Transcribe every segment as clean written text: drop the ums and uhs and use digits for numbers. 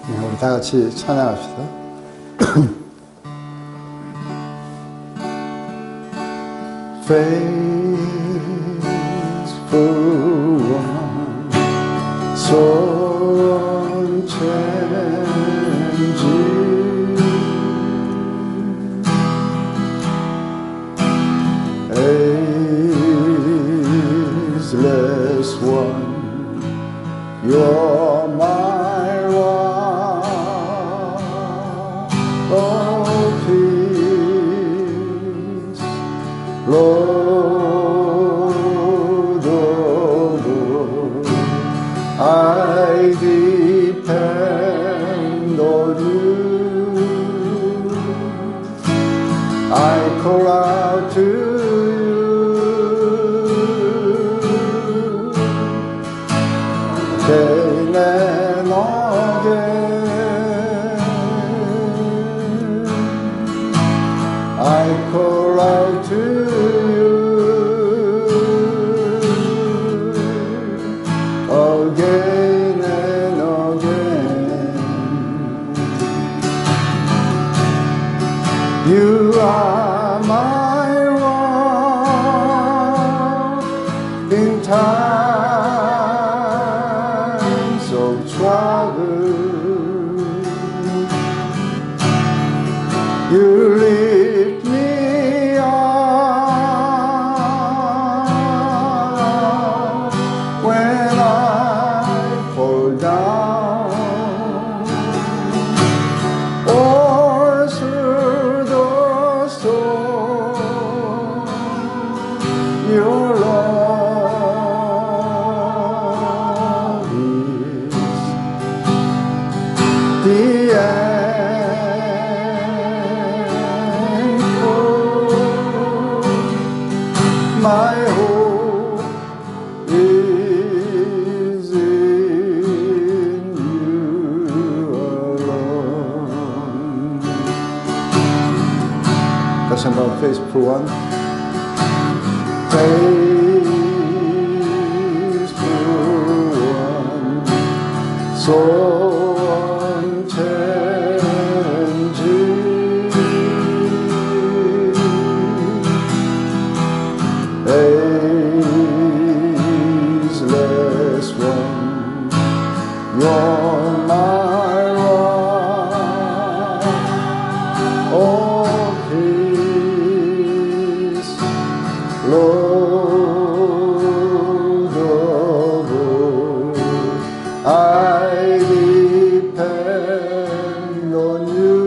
우리 다 같이 찬양합시다. Faithful one, so unchanging, ageless one, you're my rock of peace, Lord of all, I depend on you. I call out to you again and again. I call out to you again and again. You are my rock in times of trouble. You lift me up when I fall down, or through the storm. Your love is the my hope is in you alone. 다시 한번 faithful one. Faithful one, so unchanging, ageless one, you're my rock of peace, Lord of all, I depend on you.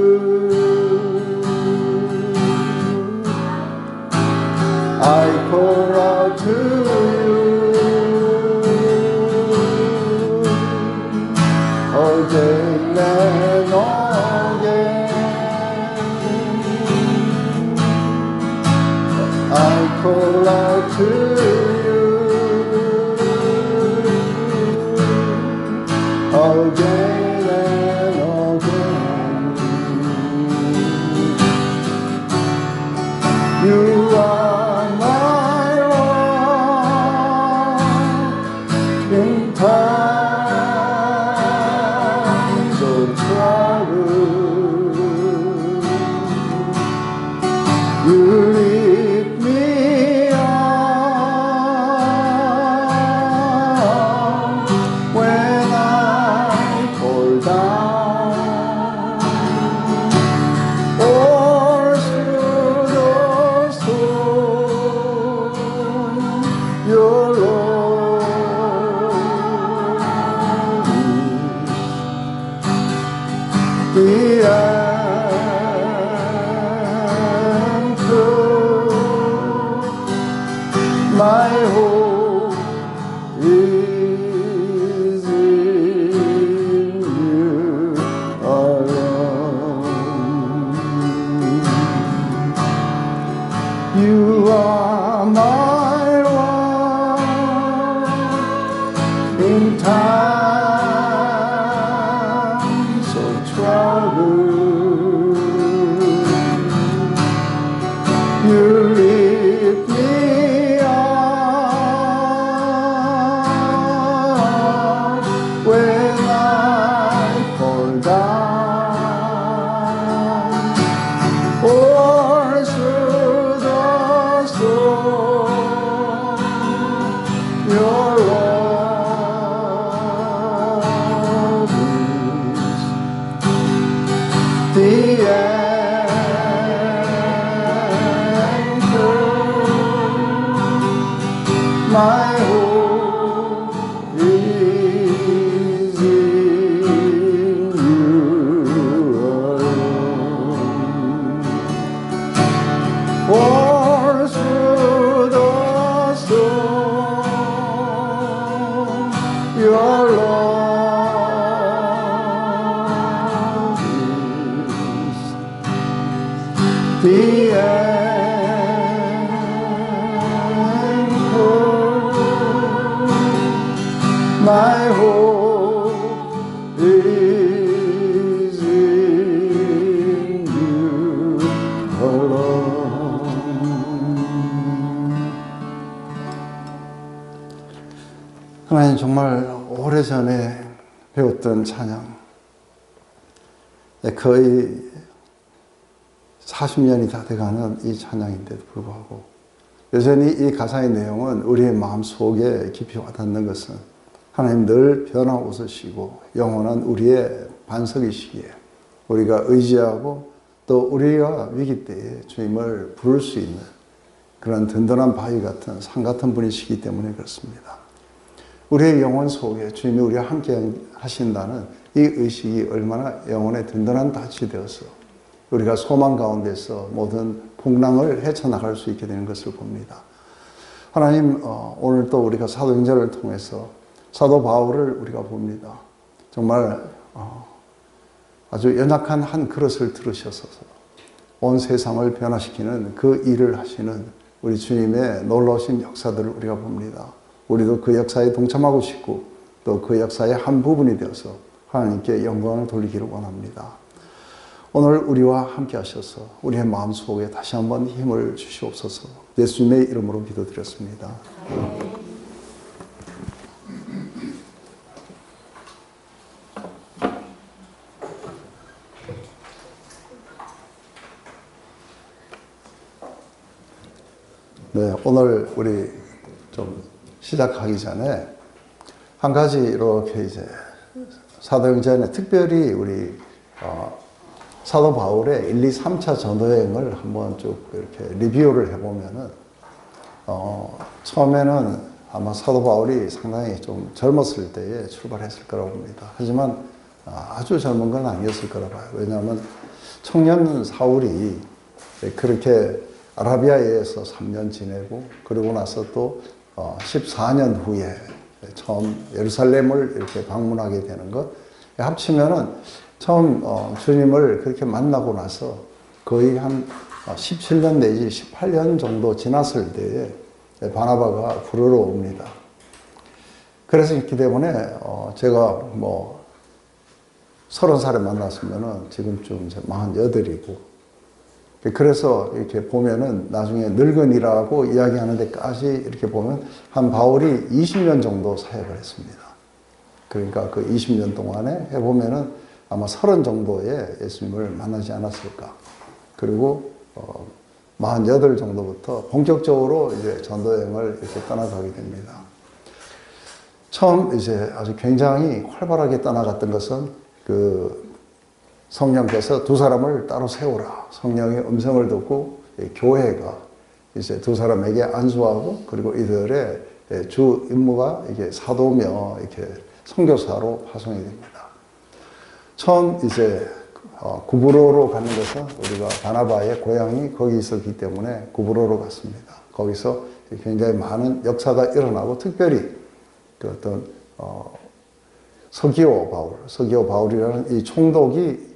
I call out to you again and again. I call out to you again and again. You are my rock in times of trouble. You lift me up when I fall down, or through the storm. Your love is the anchor. My hope is in you alone. You are my rock in times of trouble. You lift me up when I fall down. Your love is the anchor. My hope is in you alone. 하나님, 정말 오래전에 배웠던 찬양, 거의 40년이 다 돼가는 이 찬양인데도 불구하고 여전히 이 가사의 내용은 우리의 마음속에 깊이 와닿는 것은 하나님 늘 변화없으시고 영원한 우리의 반석이시기에 우리가 의지하고 또 우리가 위기 때에 주님을 부를 수 있는 그런 든든한 바위 같은 산 같은 분이시기 때문에 그렇습니다. 우리의 영혼 속에 주님이 우리와 함께 하신다는 이 의식이 얼마나 영혼의 든든한 닻이 되어서 우리가 소망 가운데서 모든 풍랑을 헤쳐나갈 수 있게 되는 것을 봅니다. 하나님, 오늘 또 우리가 사도행전을 통해서 사도 바울을 우리가 봅니다. 정말 아주 연약한 한 그릇을 들으셔서 온 세상을 변화시키는 그 일을 하시는 우리 주님의 놀라우신 역사들을 우리가 봅니다. 우리도 그 역사에 동참하고 싶고 또 그 역사의 한 부분이 되어서 하나님께 영광을 돌리기를 원합니다. 오늘 우리와 함께 하셔서 우리의 마음속에 다시 한번 힘을 주시옵소서. 예수님의 이름으로 기도드렸습니다. 네, 오늘 우리 좀 시작하기 전에 한 가지 이렇게 이제 사도행전에 특별히 우리 사도 바울의 1, 2, 3차 전도여행을 한번 쭉 이렇게 리뷰를 해보면은 처음에는 아마 사도 바울이 상당히 좀 젊었을 때에 출발했을 거라고 봅니다. 하지만 아주 젊은 건 아니었을 거라고 봐요. 왜냐하면 청년 사울이 그렇게 아라비아에서 3년 지내고 그러고 나서 또 14년 후에 처음 예루살렘을 이렇게 방문하게 되는 것, 합치면은 처음 주님을 그렇게 만나고 나서 거의 한 17년 내지 18년 정도 지났을 때에 바나바가 부르러 옵니다. 그래서 있기 때문에 제가 뭐 30살에 만났으면은 지금쯤 이제 48이고, 그래서 이렇게 보면은 나중에 늙은이라고 이야기하는 데까지 이렇게 보면 한 바울이 20년 정도 사역을 했습니다. 그러니까 그 20년 동안에 해보면은 아마 30 정도의 예수님을 만나지 않았을까. 그리고 48 정도부터 본격적으로 이제 전도여행을 이렇게 떠나가게 됩니다. 처음 이제 아주 굉장히 활발하게 떠나갔던 것은 그 성령께서 두 사람을 따로 세우라. 성령의 음성을 듣고 교회가 이제 두 사람에게 안수하고, 그리고 이들의 주 임무가 이게 사도며 이렇게 선교사로 파송이 됩니다. 처음 이제 구브로로 가는 것은 우리가 바나바의 고향이 거기 있었기 때문에 구브로로 갔습니다. 거기서 굉장히 많은 역사가 일어나고, 특별히 그 어떤 서기오 바울이라는 이 총독이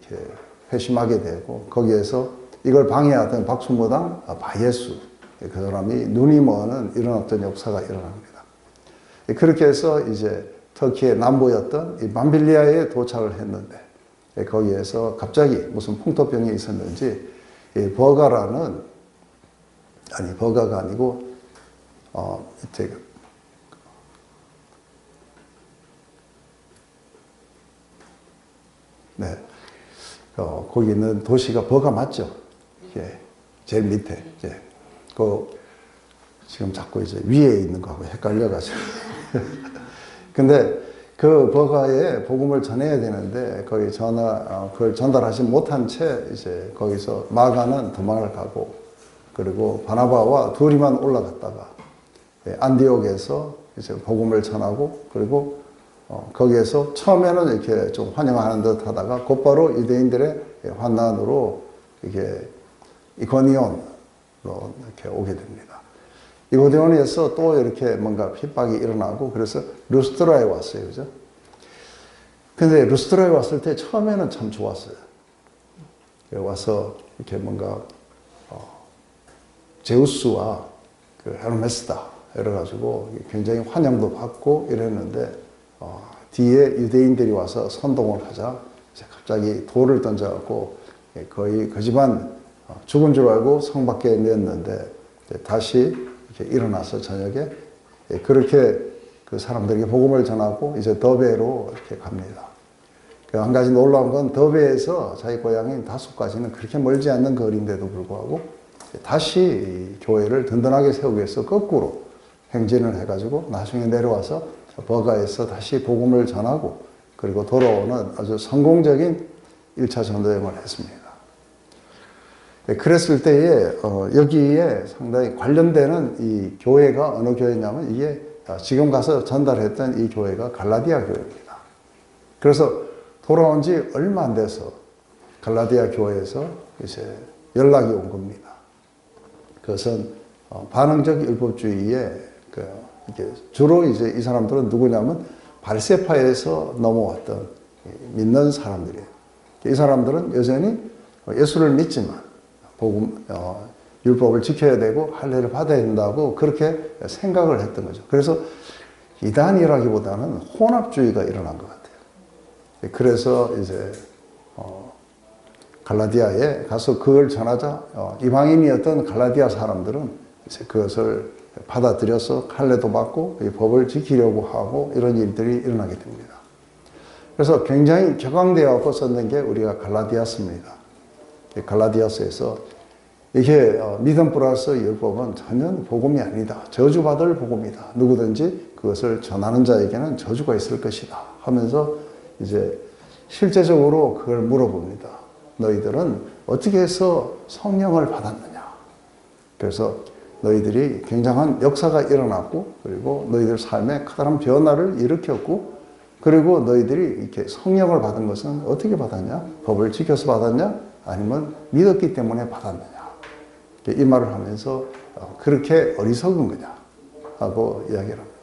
회심하게 되고, 거기에서 이걸 방해하던 박수무당 바예수, 그 사람이 눈이 먼 이런 어떤 역사가 일어납니다. 그렇게 해서 이제 터키의 남부였던 이 밤빌리아에 도착을 했는데, 거기에서 갑자기 무슨 풍토병이 있었는지 버가가 아니고 밑에 네. 거기 있는 도시가 버가 맞죠? 예. 제일 밑에. 예. 지금 자꾸 이제 위에 있는 거하고 헷갈려가지고. 근데 그 버가에 복음을 전해야 되는데, 거기 그걸 전달하지 못한 채 이제 거기서 마가는 도망을 가고, 그리고 바나바와 둘이만 올라갔다가, 안디옥에서 이제 복음을 전하고, 그리고 거기에서 처음에는 이렇게 좀 환영하는 듯 하다가 곧바로 유대인들의 환난으로 이게 이고니온으로 이렇게 오게 됩니다. 이고니온에서 또 이렇게 뭔가 핍박이 일어나고, 그래서 루스트라에 왔어요. 그죠? 근데 루스트라에 왔을 때 처음에는 참 좋았어요. 와서 이렇게 뭔가 제우스와 그 헤르메스다 이래가지고 굉장히 환영도 받고 이랬는데 뒤에 유대인들이 와서 선동을 하자 갑자기 돌을 던져갖고 거의 그 집안 죽은 줄 알고 성 밖에 내었는데 다시 이렇게 일어나서 저녁에 그렇게 그 사람들에게 복음을 전하고 이제 더베로 이렇게 갑니다. 한 가지 놀라운 건 더베에서 자기 고향인 다소까지는 그렇게 멀지 않는 거리인데도 불구하고 다시 교회를 든든하게 세우기 위해서 거꾸로 행진을 해가지고 나중에 내려와서 버가에서 다시 복음을 전하고 그리고 돌아오는 아주 성공적인 1차 전도여행을 했습니다. 그랬을 때에 여기에 상당히 관련되는 이 교회가 어느 교회냐면 이게 지금 가서 전달했던 이 교회가 갈라디아 교회입니다. 그래서 돌아온 지 얼마 안 돼서 갈라디아 교회에서 이제 연락이 온 겁니다. 그것은 반응적 율법주의에 이게 주로 이제 이 사람들은 누구냐면 바리새파에서 넘어왔던 믿는 사람들이에요. 이 사람들은 여전히 예수를 믿지만 복음 율법을 지켜야 되고 할례를 받아야 된다고 그렇게 생각을 했던 거죠. 그래서 이단이라기보다는 혼합주의가 일어난 것 같아요. 그래서 이제 갈라디아에 가서 그걸 전하자 이방인이었던 갈라디아 사람들은 이제 그것을 받아들여서 할례도 받고 이 법을 지키려고 하고 이런 일들이 일어나게 됩니다. 그래서 굉장히 격앙되어 썼는 게 우리가 갈라디아서입니다. 갈라디아서에서 이게 믿음 플러스 율법은 전혀 복음이 아니다. 저주받을 복음이다. 누구든지 그것을 전하는 자에게는 저주가 있을 것이다. 하면서 이제 실제적으로 그걸 물어봅니다. 너희들은 어떻게 해서 성령을 받았느냐. 그래서 너희들이 굉장한 역사가 일어났고 그리고 너희들 삶에 커다란 변화를 일으켰고 그리고 너희들이 이렇게 성령을 받은 것은 어떻게 받았냐? 법을 지켜서 받았냐? 아니면 믿었기 때문에 받았느냐? 이 말을 하면서 그렇게 어리석은 거냐? 하고 이야기를 합니다.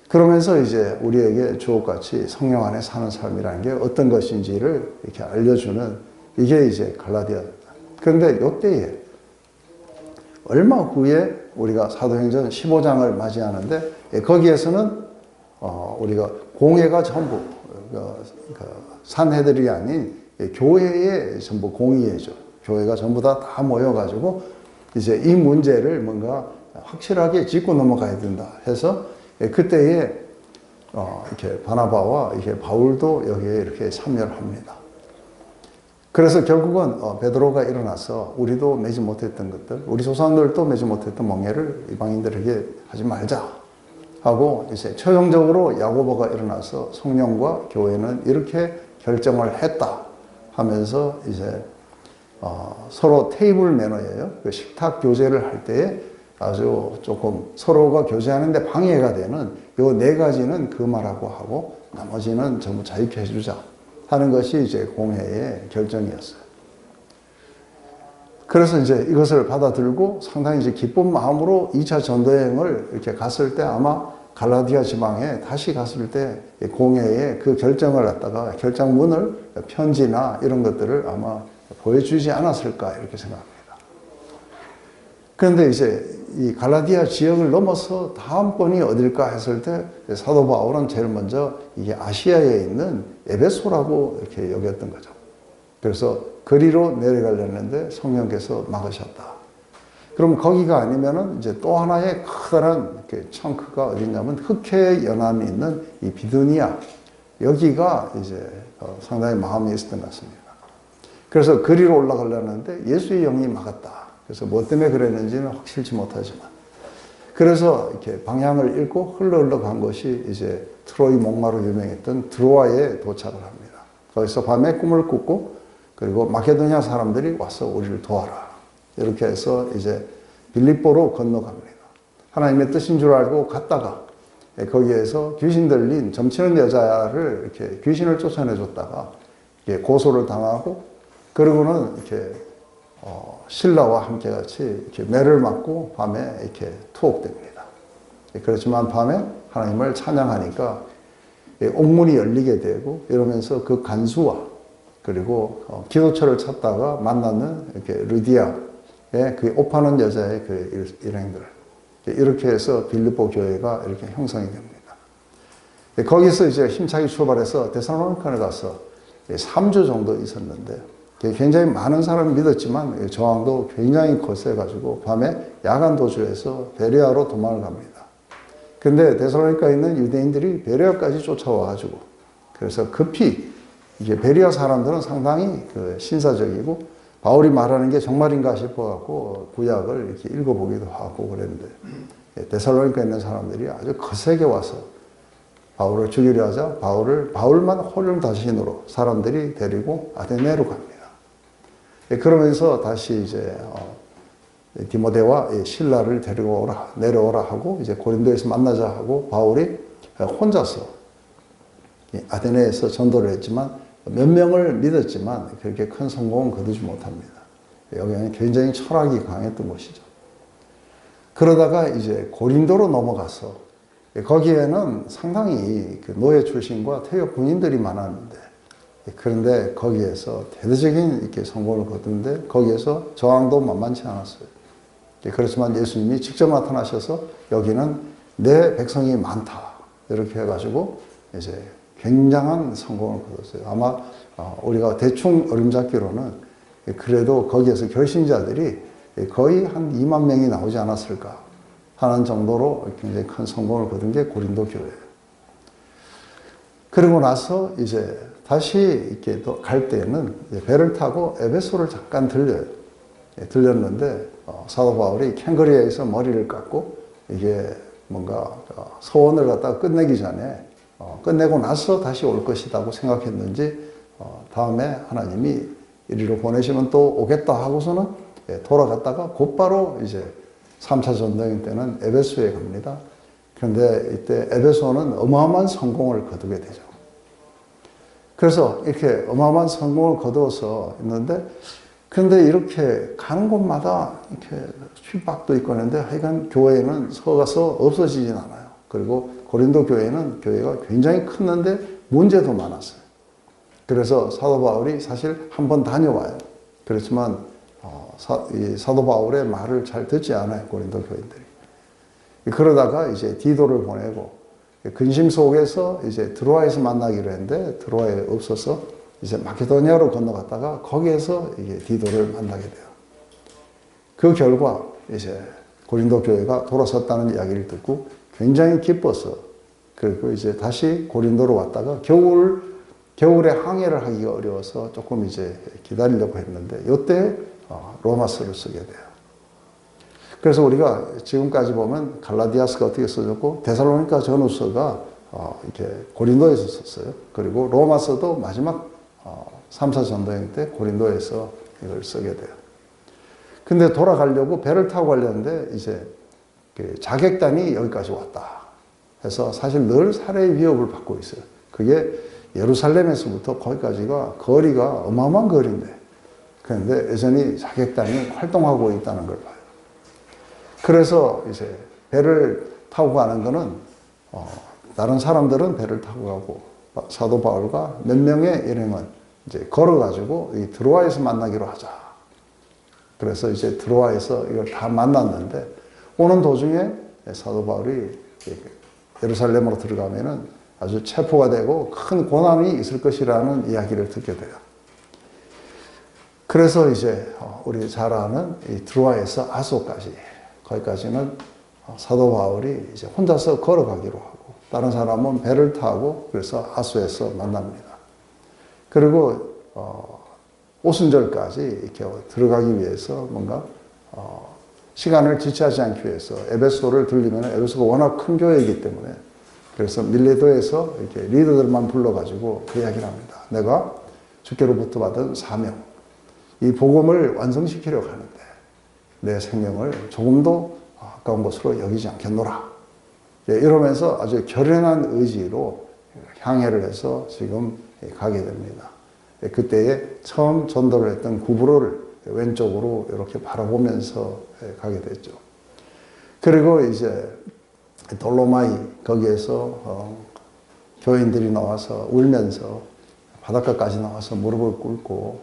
그러면서 이제 우리에게 주옥같이 성령 안에 사는 삶이라는 게 어떤 것인지를 이렇게 알려주는 이게 이제 갈라디아입니다. 그런데 이때에 얼마 후에 우리가 사도행전 15장을 맞이하는데 거기에서는 우리가 공회가 전부 산헤드린이 아닌 교회의 전부 공의회죠. 교회가 전부 다 모여가지고 이제 이 문제를 뭔가 확실하게 짚고 넘어가야 된다 해서 그때에 이렇게 바나바와 이렇게 바울도 여기에 이렇게 참여를 합니다. 그래서 결국은 베드로가 일어나서 우리도 매지 못했던 것들, 우리 조상들도 매지 못했던 멍에를 이방인들에게 하지 말자 하고 이제 최종적으로 야고보가 일어나서 성령과 교회는 이렇게 결정을 했다 하면서 이제 서로 테이블 매너예요. 그 식탁 교제를 할 때에 아주 조금 서로가 교제하는데 방해가 되는 요 네 가지는 금하라고 하고 나머지는 전부 자유케 해주자 하는 것이 이제 공회의 결정이었어요. 그래서 이제 이것을 받아들고 상당히 이제 기쁜 마음으로 2차 전도여행을 이렇게 갔을 때 아마 갈라디아 지방에 다시 갔을 때 공회에 그 결정을 갖다가 결정문을 편지나 이런 것들을 아마 보여주지 않았을까 이렇게 생각합니다. 그런데 이제 이 갈라디아 지역을 넘어서 다음번이 어딜까 했을 때 사도 바울은 제일 먼저 이게 아시아에 있는 에베소라고 이렇게 여겼던 거죠. 그래서 거리로 내려가려는데 성령께서 막으셨다. 그럼 거기가 아니면은 이제 또 하나의 커다란 청크가 어디냐면 흑해 연안이 있는 이 비두니아 여기가 이제 상당히 마음에 있었던 것 같습니다. 그래서 거리로 올라가려는데 예수의 영이 막았다. 그래서 뭐 때문에 그랬는지는 확실치 못하지만 그래서 이렇게 방향을 잃고 흘러 간 것이 이제 트로이 목마로 유명했던 드로아에 도착을 합니다. 거기서 밤에 꿈을 꾸고 그리고 마케도니아 사람들이 와서 우리를 도와라. 이렇게 해서 이제 빌립보로 건너갑니다. 하나님의 뜻인 줄 알고 갔다가 거기에서 귀신 들린 점치는 여자를 이렇게 귀신을 쫓아내줬다가 고소를 당하고 그러고는 이렇게 신라와 함께 같이 이렇게 매를 맞고 밤에 이렇게 투옥됩니다. 그렇지만 밤에 하나님을 찬양하니까 옥문이 열리게 되고 이러면서 그 간수와 그리고 기도처를 찾다가 만나는 이렇게 루디아의 그 옷 파는 여자의 그 일행들 이렇게 해서 빌립보 교회가 이렇게 형성이 됩니다. 거기서 이제 힘차게 출발해서 데살로니가에 가서 3주 정도 있었는데 굉장히 많은 사람이 믿었지만 저항도 굉장히 거세가지고 밤에 야간 도주해서 베레아로 도망을 갑니다. 근데 데살로니가에 있는 유대인들이 베레아까지 쫓아와가지고 그래서 급히 이게 베레아 사람들은 상당히 그 신사적이고 바울이 말하는 게 정말인가 싶어갖고 구약을 이렇게 읽어보기도 하고 그랬는데 데살로니가에 있는 사람들이 아주 거세게 와서 바울을 죽이려 하자 바울만 호령다신으로 사람들이 데리고 아테네로 갑니다. 그러면서 다시 이제 디모데와 실라를 데리고 내려오라 하고 이제 고린도에서 만나자 하고 바울이 혼자서 아테네에서 전도를 했지만 몇 명을 믿었지만 그렇게 큰 성공은 거두지 못합니다. 여기는 굉장히 철학이 강했던 곳이죠. 그러다가 이제 고린도로 넘어가서 거기에는 상당히 그 노예 출신과 퇴역 군인들이 많았는데 그런데 거기에서 대대적인 이렇게 성공을 거두는데 거기에서 저항도 만만치 않았어요. 그렇지만 예수님이 직접 나타나셔서 여기는 내 백성이 많다 이렇게 해가지고 이제 굉장한 성공을 거뒀어요. 아마 우리가 대충 어림잡기로는 그래도 거기에서 결신자들이 거의 한 2만 명이 나오지 않았을까 하는 정도로 굉장히 큰 성공을 거둔 게 고린도 교회예요. 그리고 나서 이제 다시 이렇게 또 갈 때는 배를 타고 에베소를 잠깐 들려요. 들렸는데 사도 바울이 캥거리아에서 머리를 깎고 이게 뭔가 서원을 갖다가 끝내기 전에 끝내고 나서 다시 올 것이라고 생각했는지 다음에 하나님이 이리로 보내시면 또 오겠다 하고서는 돌아갔다가 곧바로 이제 3차 전도행 때는 에베소에 갑니다. 그런데 이때 에베소는 어마어마한 성공을 거두게 되죠. 그래서 이렇게 어마어마한 성공을 거두어서 있는데 그런데 이렇게 가는 곳마다 이렇게 핍박도 있고 하는데 하여간 교회는 서가서 없어지진 않아요. 그리고 고린도 교회는 교회가 굉장히 컸는데 문제도 많았어요. 그래서 사도 바울이 사실 한번 다녀와요. 그렇지만 사도 바울의 말을 잘 듣지 않아요. 고린도 교인들이. 그러다가 이제 디도를 보내고 근심 속에서 이제 드로아에서 만나기로 했는데 드로아에 없어서 이제 마케도니아로 건너갔다가 거기에서 이게 디도를 만나게 돼요. 그 결과 이제 고린도 교회가 돌아섰다는 이야기를 듣고 굉장히 기뻐서 그리고 이제 다시 고린도로 왔다가 겨울에 항해를 하기가 어려워서 조금 이제 기다리려고 했는데 이때 로마서를 쓰게 돼요. 그래서 우리가 지금까지 보면 갈라디아서가 어떻게 써졌고 데살로니가 전후서가 이렇게 고린도에서 썼어요. 그리고 로마서도 마지막 3차 전도행 때 고린도에서 이걸 쓰게 돼요. 근데 돌아가려고 배를 타고 가려는데 이제 자객단이 여기까지 왔다 해서 사실 늘 살해의 위협을 받고 있어요. 그게 예루살렘에서부터 거기까지가 거리가 어마어마한 거리인데 그런데 여전히 자객단이 활동하고 있다는 걸 봐요. 그래서 이제 배를 타고 가는 거는 다른 사람들은 배를 타고 가고 사도 바울과 몇 명의 일행은 이제 걸어가지고 이 드로아에서 만나기로 하자. 그래서 이제 드로아에서 이걸 다 만났는데 오는 도중에 사도 바울이 예루살렘으로 들어가면은 아주 체포가 되고 큰 고난이 있을 것이라는 이야기를 듣게 돼요. 그래서 이제 우리 잘 아는 이 드로아에서 아소까지 거기까지는 사도 바울이 이제 혼자서 걸어가기로 하고 다른 사람은 배를 타고 그래서 아소에서 만납니다. 그리고 오순절까지 이렇게 들어가기 위해서 뭔가 시간을 지체하지 않기 위해서 에베소를 들리면 에베소가 워낙 큰 교회이기 때문에 그래서 밀레도에서 이렇게 리더들만 불러가지고 그 이야기를 합니다. 내가 주께로부터 받은 사명, 이 복음을 완성시키려고 하는데 내 생명을 조금도 아까운 것으로 여기지 않겠노라. 이러면서 아주 결연한 의지로 향해를 해서 지금 가게 됩니다. 그때에 처음 전도를 했던 구브로를 왼쪽으로 이렇게 바라보면서 가게 됐죠. 그리고 이제 돌로마이 거기에서 교인들이 나와서 울면서 바닷가까지 나와서 무릎을 꿇고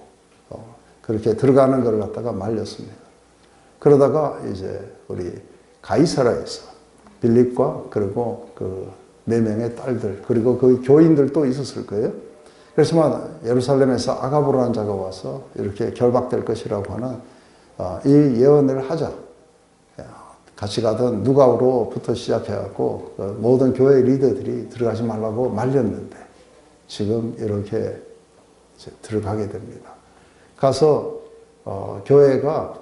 그렇게 들어가는 걸 갖다가 말렸습니다. 그러다가 이제 우리 가이사라에서 빌립과 그리고 그 4명의 딸들 그리고 그 교인들도 있었을 거예요. 그래서 예루살렘에서 아가보라는 자가 와서 이렇게 결박될 것이라고 하는 이 예언을 하자. 같이 가던 누가로부터 시작해갖고 모든 교회 리더들이 들어가지 말라고 말렸는데 지금 이렇게 이제 들어가게 됩니다. 가서 교회가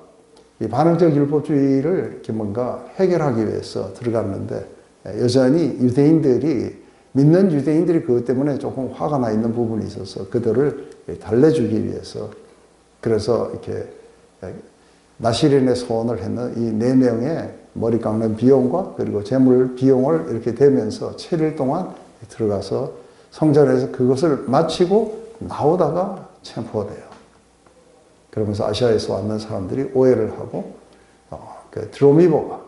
이 반응적 율법주의를 이렇게 뭔가 해결하기 위해서 들어갔는데 여전히 유대인들이 믿는 유대인들이 그것 때문에 조금 화가 나 있는 부분이 있어서 그들을 달래주기 위해서 그래서 이렇게 나시린의 소원을 했는 이 4명의 머리 깎는 비용과 그리고 재물 비용을 이렇게 대면서 7일 동안 들어가서 성전에서 그것을 마치고 나오다가 체포돼요. 그러면서 아시아에서 왔는 사람들이 오해를 하고 그 드로미보가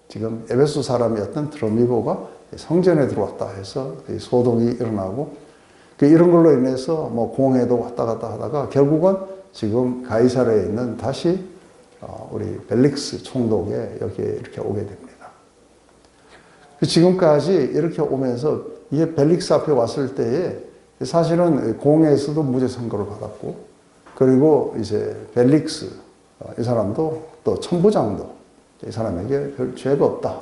지금 에베소 사람이었던 드로미보가 성전에 들어왔다 해서 소동이 일어나고 이런 걸로 인해서 뭐 공회도 왔다 갔다 하다가 결국은 지금 가이사라에 있는 다시 우리 벨릭스 총독에 여기에 이렇게 오게 됩니다. 지금까지 이렇게 오면서 이게 벨릭스 앞에 왔을 때에 사실은 공회에서도 무죄 선고를 받았고 그리고 이제 벨릭스 이 사람도 또 천부장도 이 사람에게 별 죄가 없다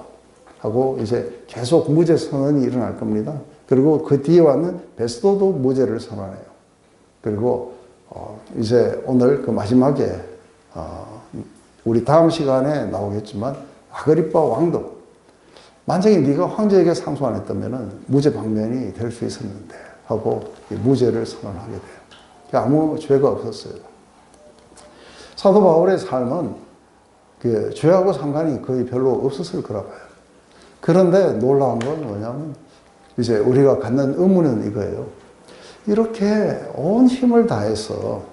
하고 이제 계속 무죄 선언이 일어날 겁니다. 그리고 그 뒤에 왔는 베스도도 무죄를 선언해요. 그리고 이제 오늘 그 마지막에 우리 다음 시간에 나오겠지만 아그리빠 왕도 만약에 네가 황제에게 상소 안 했다면 무죄 방면이 될 수 있었는데 하고 무죄를 선언하게 돼요. 아무 죄가 없었어요. 사도 바울의 삶은 그 죄하고 상관이 거의 별로 없었을 거라 봐요. 그런데 놀라운 건 뭐냐면 이제 우리가 갖는 의문은 이거예요. 이렇게 온 힘을 다해서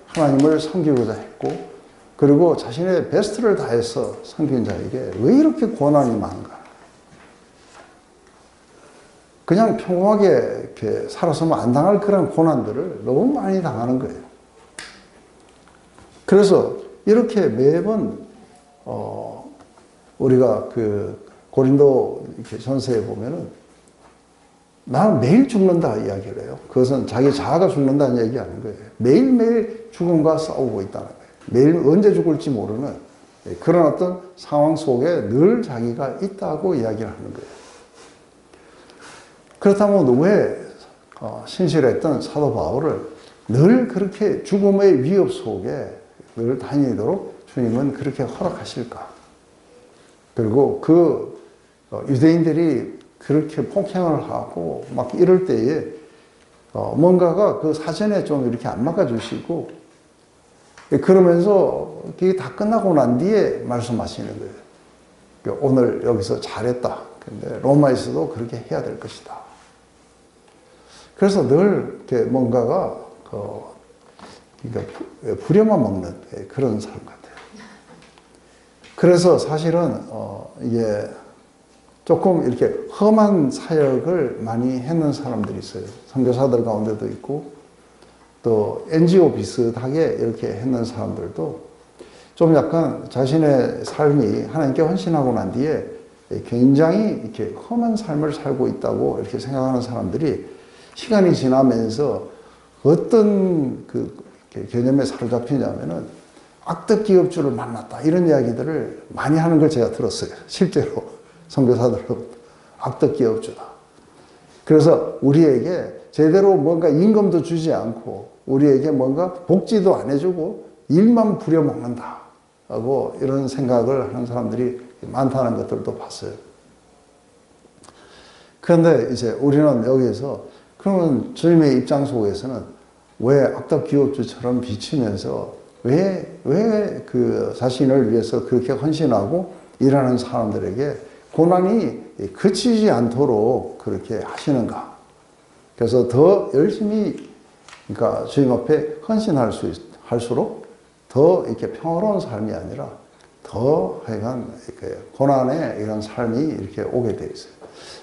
하나님을 섬기고자 했고 그리고 자신의 베스트를 다해서 섬긴 자에게 왜 이렇게 고난이 많은가? 그냥 평범하게 이렇게 살아서면 안 당할 그런 고난들을 너무 많이 당하는 거예요. 그래서 이렇게 매번 우리가 그 고린도 전서에 보면은 나는 매일 죽는다 이야기를 해요. 그것은 자기 자아가 죽는다는 얘기 아닌 거예요. 매일매일 죽음과 싸우고 있다는 거예요. 매일 언제 죽을지 모르는 그런 어떤 상황 속에 늘 자기가 있다고 이야기를 하는 거예요. 그렇다면 왜 신실했던 사도 바울을 늘 그렇게 죽음의 위협 속에 늘 다니도록 주님은 그렇게 허락하실까? 그리고 그 유대인들이 그렇게 폭행을 하고 막 이럴 때에 뭔가가 그 사전에 좀 이렇게 안 막아주시고 그러면서 그게 다 끝나고 난 뒤에 말씀하시는 거예요. 오늘 여기서 잘했다. 근데 로마에서도 그렇게 해야 될 것이다. 그래서 늘 이렇게 뭔가가 부려만 먹는 그런 삶 같아요. 그래서 사실은 이게 조금 이렇게 험한 사역을 많이 했는 사람들이 있어요. 선교사들 가운데도 있고 또 NGO 비슷하게 이렇게 했는 사람들도 좀 약간 자신의 삶이 하나님께 헌신하고 난 뒤에 굉장히 이렇게 험한 삶을 살고 있다고 이렇게 생각하는 사람들이 시간이 지나면서 어떤 그 개념에 사로잡히냐면은 악덕 기업주를 만났다 이런 이야기들을 많이 하는 걸 제가 들었어요. 실제로 선교사들로부터 악덕 기업주다. 그래서 우리에게 제대로 뭔가 임금도 주지 않고 우리에게 뭔가 복지도 안 해주고 일만 부려먹는다 하고 이런 생각을 하는 사람들이 많다는 것들도 봤어요. 그런데 이제 우리는 여기에서 그러면 주님의 입장 속에서는 왜 악덕 기업주처럼 비치면서 왜 그 자신을 위해서 그렇게 헌신하고 일하는 사람들에게 고난이 그치지 않도록 그렇게 하시는가? 그래서 더 열심히 그러니까 주님 앞에 헌신할수록 더 이렇게 평화로운 삶이 아니라 더 하여간 고난의 이런 삶이 이렇게 오게 돼 있어요.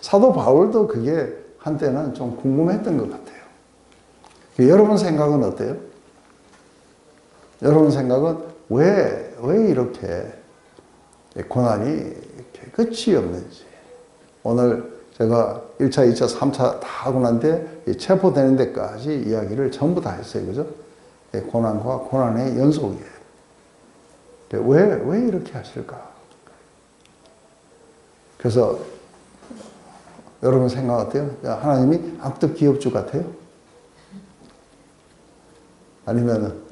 사도 바울도 그게 한때는 좀 궁금했던 것 같아요. 여러분 생각은 어때요? 여러분 생각은 왜 이렇게 고난이 이렇게 끝이 없는지. 오늘 제가 1차, 2차, 3차 다 하고 난 뒤에 체포되는 데까지 이야기를 전부 다 했어요. 그죠? 고난과 고난의 연속이에요. 왜 이렇게 하실까? 그래서 여러분 생각 어때요? 하나님이 악덕 기업주 같아요? 아니면은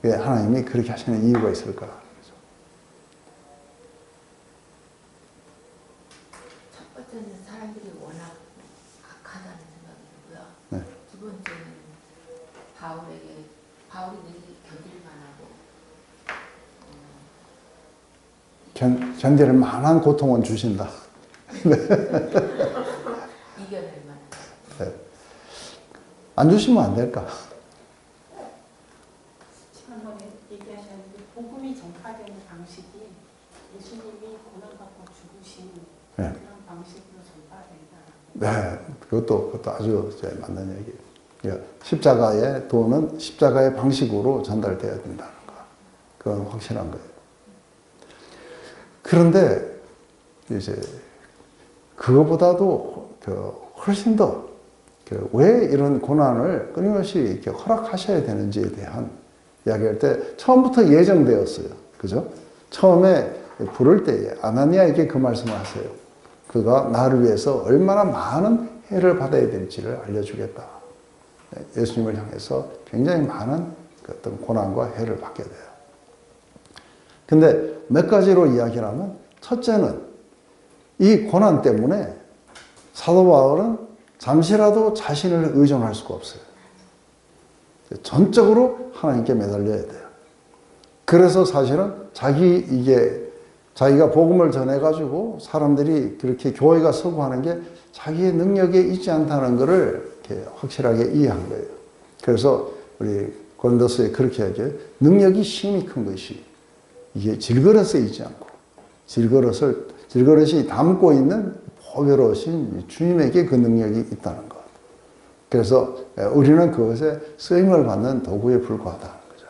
왜 하나님이 그렇게 하시는 이유가 있을까? 첫 번째는 사람들이 워낙 악하다는 생각이고요. 네. 두 번째는 바울이 늘 견딜 만하고 견딜 만한 고통은 주신다. 이겨낼 만한. 네. 안 주시면 안 될까? 지난번에 얘기하셨는데 복음이 전파되는 방식이 예수님이 고난받고 죽으신 네. 그런 방식으로 전파된다. 네, 그것도 아주 맞는 얘기예요. 십자가의 도는 십자가의 방식으로 전달되어야 된다는 거. 그건 확실한 거예요. 그런데 이제 그거보다도 훨씬 더 왜 이런 고난을 끊임없이 이렇게 허락하셔야 되는지에 대한 이야기할 때 처음부터 예정되었어요. 그죠? 처음에 부를 때에 아나니아에게 그 말씀을 하세요. 그가 나를 위해서 얼마나 많은 해를 받아야 될지를 알려주겠다. 예수님을 향해서 굉장히 많은 어떤 고난과 해를 받게 돼요. 근데 몇 가지로 이야기를 하면 첫째는 이 고난 때문에 사도 바울은 잠시라도 자신을 의존할 수가 없어요. 전적으로 하나님께 매달려야 돼요. 그래서 사실은 자기가 복음을 전해가지고 사람들이 그렇게 교회가 서고 하는 게 자기의 능력에 있지 않다는 것을 이렇게 확실하게 이해한 거예요. 그래서 우리 고린도서에 그렇게 하죠. 능력이 심히 큰 것이 이게 질그릇에 있지 않고 질그릇이 담고 있는 보배로우신 주님에게 그 능력이 있다는 것. 그래서 우리는 그것에 쓰임을 받는 도구에 불과하다는 거죠.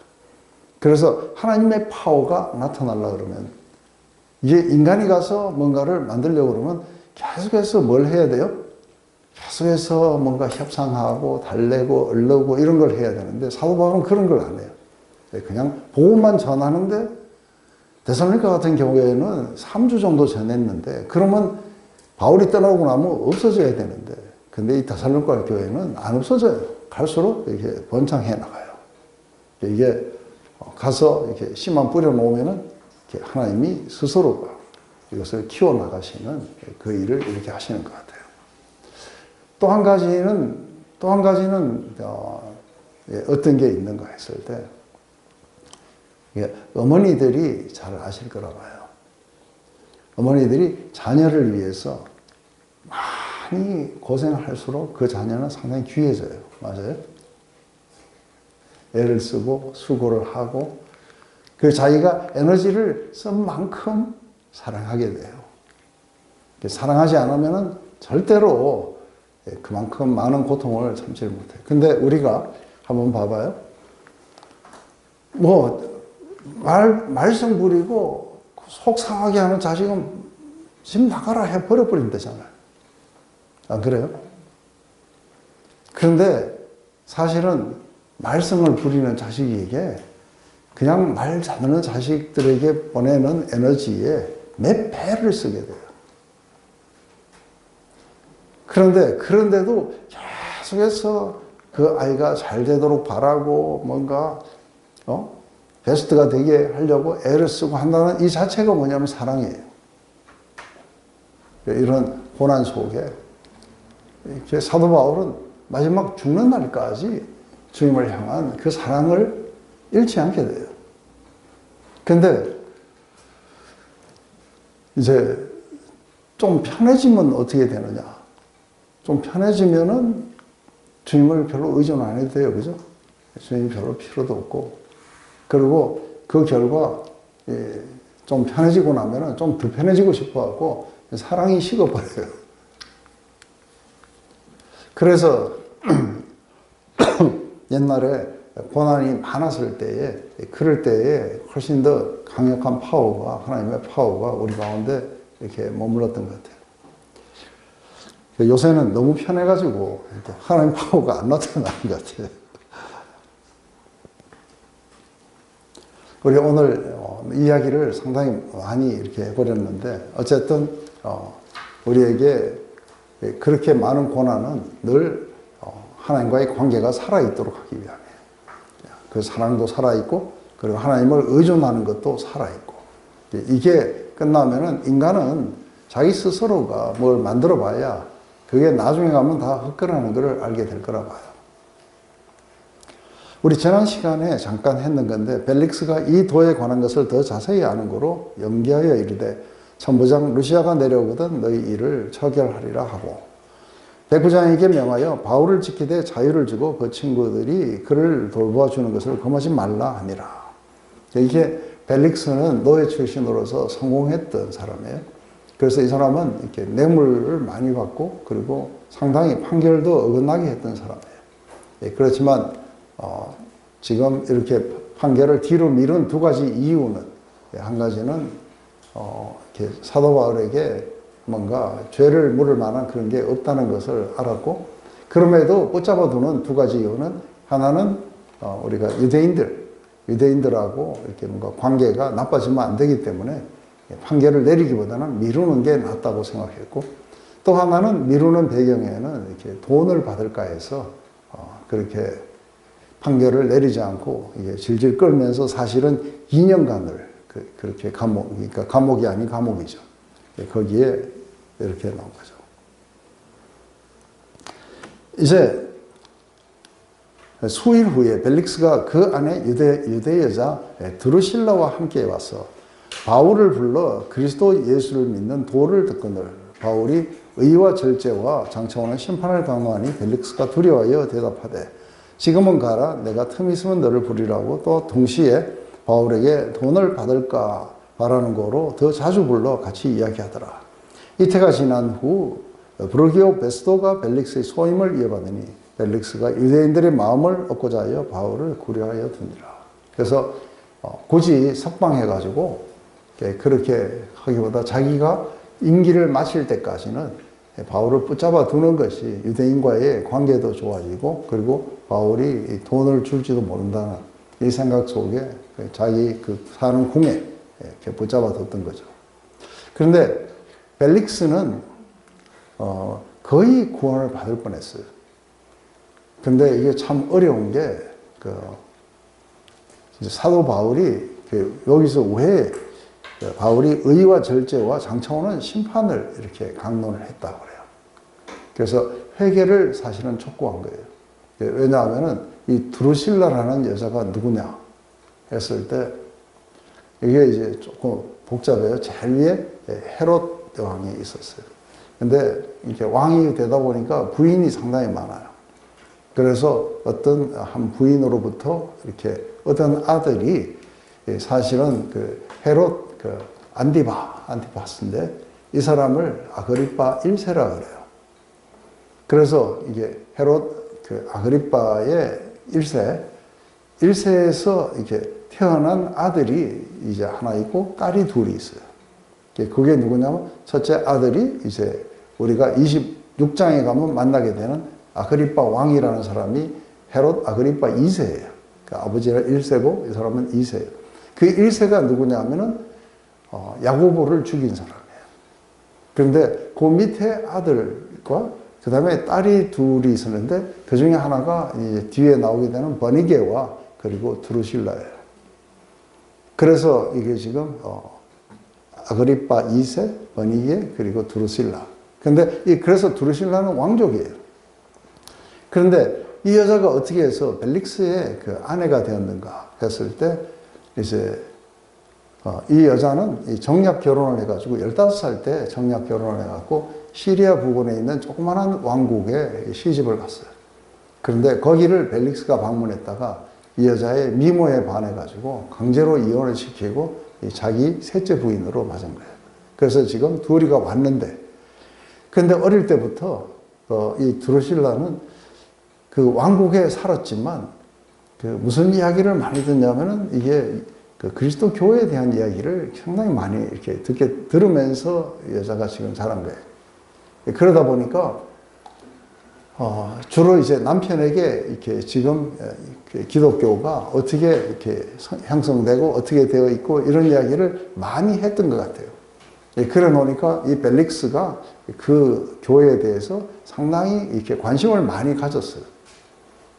그래서 하나님의 파워가 나타나려고 그러면 이게 인간이 가서 뭔가를 만들려고 그러면 계속해서 뭘 해야 돼요? 계속해서 뭔가 협상하고 달래고 얼르고 이런 걸 해야 되는데 사도 바울은 그런 걸 안 해요. 그냥 복음만 전하는데 데살로니가 같은 경우에는 3주 정도 전했는데 그러면 바울이 떠나고 나면 없어져야 되는데 근데 이 데살로니가 교회는 안 없어져요. 갈수록 이렇게 번창해 나가요. 이게 가서 이렇게 씨만 뿌려놓으면은 하나님이 스스로가 이것을 키워나가시는 그 일을 이렇게 하시는 것 같아요. 또 한 가지는 어떤 게 있는가 했을 때 어머니들이 잘 아실 거라 봐요. 어머니들이 자녀를 위해서 많이 고생을 할수록 그 자녀는 상당히 귀해져요. 맞아요? 애를 쓰고 수고를 하고 그 자기가 에너지를 쓴 만큼 사랑하게 돼요. 사랑하지 않으면 절대로 그만큼 많은 고통을 참지 못해요. 근데 우리가 한번 봐봐요. 말썽 부리고 속 상하게 하는 자식은 집 나가라 해버려버린다잖아요. 안 그래요? 그런데 사실은 말썽을 부리는 자식에게 그냥 말 잘하는 자식들에게 보내는 에너지에 몇 배를 쓰게 돼요. 그런데도 계속해서 그 아이가 잘 되도록 바라고 뭔가 베스트가 되게 하려고 애를 쓰고 한다는 이 자체가 뭐냐면 사랑이에요. 이런 고난 속에 사도 바울은 마지막 죽는 날까지 주님을 향한 그 사랑을 잃지 않게 돼요. 근데 이제 좀 편해지면 어떻게 되느냐? 좀 편해지면은 주님을 별로 의존 안 해도 돼요. 그죠? 주님이 별로 필요도 없고. 그리고 그 결과 좀 편해지고 나면은 좀 더 편해지고 싶어갖고 사랑이 식어버려요. 그래서 옛날에 고난이 많았을 때에, 그럴 때에 훨씬 더 강력한 파워가, 하나님의 파워가 우리 가운데 이렇게 머물렀던 것 같아요. 요새는 너무 편해가지고 하나님 파워가 안 나타나는 것 같아요. 우리 오늘 이야기를 상당히 많이 이렇게 해버렸는데, 어쨌든 우리에게 그렇게 많은 고난은 늘 하나님과의 관계가 살아있도록 하기 위함이에요. 그 사랑도 살아있고, 그리고 하나님을 의존하는 것도 살아있고, 이게 끝나면은 인간은 자기 스스로가 뭘 만들어 봐야 그게 나중에 가면 다 헛거라는 걸 알게 될 거라 봐요. 우리 지난 시간에 잠깐 했는 건데, 벨릭스가 이 도에 관한 것을 더 자세히 아는 거로 연기하여 이르되, 천부장 루시아가 내려오거든 너희 일을 처결하리라 하고, 백부장에게 명하여 바울을 지키되 자유를 주고 그 친구들이 그를 돌보아주는 것을 금하지 말라 하니라. 이게 벨릭스는 노예 출신으로서 성공했던 사람이에요. 그래서 이 사람은 이렇게 뇌물을 많이 받고, 그리고 상당히 판결도 어긋나게 했던 사람이에요. 그렇지만 지금 이렇게 판결을 뒤로 미룬 두 가지 이유는, 한 가지는 이렇게 사도 바울에게 뭔가 죄를 물을 만한 그런 게 없다는 것을 알았고, 그럼에도 붙잡아 두는 두 가지 이유는, 하나는 우리가 유대인들하고 이렇게 뭔가 관계가 나빠지면 안 되기 때문에 판결을 내리기보다는 미루는 게 낫다고 생각했고, 또 하나는 미루는 배경에는 이렇게 돈을 받을까 해서 그렇게 판결을 내리지 않고 이게 질질 끌면서 사실은 2년간을 그렇게 그러니까 감옥이 아닌 감옥이죠. 거기에 이렇게 나온 거죠. 이제 수일 후에 벨릭스가 그 안에 유대 여자 드루실라와 함께 와서 바울을 불러 그리스도 예수를 믿는 도를 듣거늘 바울이 의와 절제와 장차오는 심판을 강노하니 벨릭스가 두려워하여 대답하되, 지금은 가라, 내가 틈 있으면 너를 부리라고. 또 동시에 바울에게 돈을 받을까 바라는 거로 더 자주 불러 같이 이야기하더라. 이태가 지난 후 브루기오 베스도가 벨릭스의 소임을 이어받으니 벨릭스가 유대인들의 마음을 얻고자 하여 바울을 구려하여 두니라. 그래서 굳이 석방해가지고 그렇게 하기보다 자기가 임기를 마칠 때까지는 바울을 붙잡아 두는 것이 유대인과의 관계도 좋아지고, 그리고 바울이 돈을 줄지도 모른다는 이 생각 속에 자기 그 사는 궁에 이렇게 붙잡아 뒀던 거죠. 그런데 벨릭스는 거의 구원을 받을 뻔했어요. 근데 이게 참 어려운 게, 사도 바울이 여기서 왜 바울이 의와 절제와 장차오는 심판을 이렇게 강론을 했다고 그래요. 그래서 회개를 사실은 촉구한 거예요. 왜냐하면은 이 드루실라라는 여자가 누구냐 했을 때, 이게 이제 조금 복잡해요. 제일 위에 헤롯 왕이 있었어요. 근데 이렇게 왕이 되다 보니까 부인이 상당히 많아요. 그래서 어떤 한 부인으로부터 이렇게 어떤 아들이 사실은 그 헤롯 안티파스인데, 이 사람을 아그리파 1세라 그래요. 그래서 이게 헤롯 아그리파의 1세에서 이렇게 태어난 아들이 이제 하나 있고 딸이 둘이 있어요. 그게 누구냐면, 첫째 아들이 이제 우리가 26장에 가면 만나게 되는 아그리파 왕이라는 사람이 헤롯 아그리파 2세예요. 그 아버지가 1세고 이 사람은 2세예요. 그 1세가 누구냐면은 야고보를 죽인 사람이에요. 그런데 그 밑에 아들과 그 다음에 딸이 둘이 있었는데, 그 중에 하나가 이제 뒤에 나오게 되는 버니게와 그리고 드루실라예요. 그래서 이게 지금 아그리파 2세, 버니게, 그리고 드루실라. 그래서 드루실라는 왕족이에요. 그런데 이 여자가 어떻게 해서 벨릭스의 그 아내가 되었는가 했을 때, 이제 이 여자는 정략 결혼을 해가지고 15살 때 정략 결혼을 해갖고 시리아 부근에 있는 조그마한 왕국에 시집을 갔어요. 그런데 거기를 벨릭스가 방문했다가 이 여자의 미모에 반해가지고 강제로 이혼을 시키고 이 자기 셋째 부인으로 맞은 거예요. 그래서 지금 둘이가 왔는데, 근데 어릴 때부터 이 드루실라는 그 왕국에 살았지만 그 무슨 이야기를 많이 듣냐면은 이게 그 그리스도 교회에 대한 이야기를 상당히 많이 이렇게 들으면서 여자가 지금 자란 거예요. 그러다 보니까 주로 이제 남편에게 이렇게 지금 기독교가 어떻게 이렇게 형성되고 어떻게 되어 있고 이런 이야기를 많이 했던 것 같아요. 그래 놓으니까 이 벨릭스가 그 교회에 대해서 상당히 이렇게 관심을 많이 가졌어요.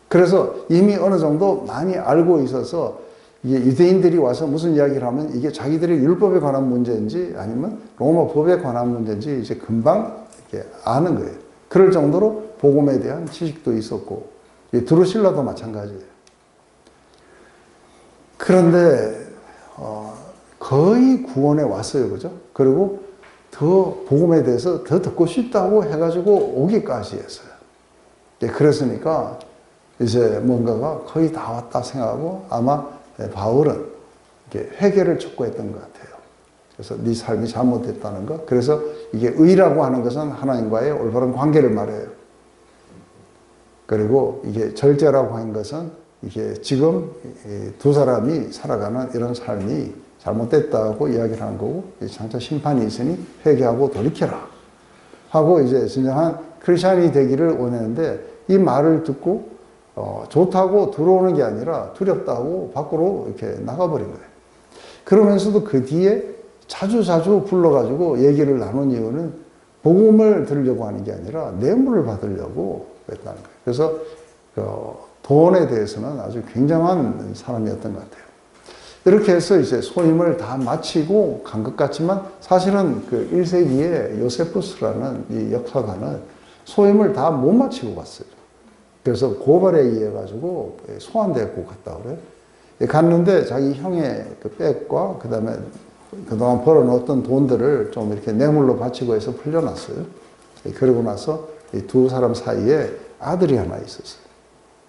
그래서 이미 어느 정도 많이 알고 있어서 이게 유대인들이 와서 무슨 이야기를 하면 이게 자기들의 율법에 관한 문제인지 아니면 로마 법에 관한 문제인지 이제 금방 이렇게 아는 거예요. 그럴 정도로 복음에 대한 지식도 있었고, 드루실라도 마찬가지예요. 그런데 거의 구원에 왔어요, 그죠? 그리고 더 복음에 대해서 더 듣고 싶다고 해가지고 오기까지 했어요. 그랬으니까 이제 뭔가가 거의 다 왔다 생각하고 아마 바울은 회개를 촉구했던 것 같아요. 그래서 네 삶이 잘못됐다는 것. 그래서 이게 의라고 하는 것은 하나님과의 올바른 관계를 말해요. 그리고 이게 절제라고 하는 것은 이게 지금 두 사람이 살아가는 이런 삶이 잘못됐다고 이야기를 하는 거고, 장차 심판이 있으니 회개하고 돌이켜라 하고 이제 진정한 크리스찬이 되기를 원했는데, 이 말을 듣고 좋다고 들어오는 게 아니라 두렵다고 밖으로 이렇게 나가버린 거예요. 그러면서도 그 뒤에 자주 불러가지고 얘기를 나눈 이유는 복음을 들으려고 하는 게 아니라 뇌물을 받으려고 했다는 거예요. 그래서 돈에 대해서는 아주 굉장한 사람이었던 것 같아요. 이렇게 해서 이제 소임을 다 마치고 간 것 같지만 사실은 그 1세기에 요세푸스라는 이 역사가는 소임을 다 못 마치고 갔어요. 그래서 고발에 의해 가지고 소환되고 갔다 그래요. 갔는데 자기 형의 그 백과 그다음에 그동안 벌어놓았던 돈들을 좀 이렇게 뇌물로 바치고 해서 풀려났어요. 그러고 나서 이 두 사람 사이에 아들이 하나 있었어요.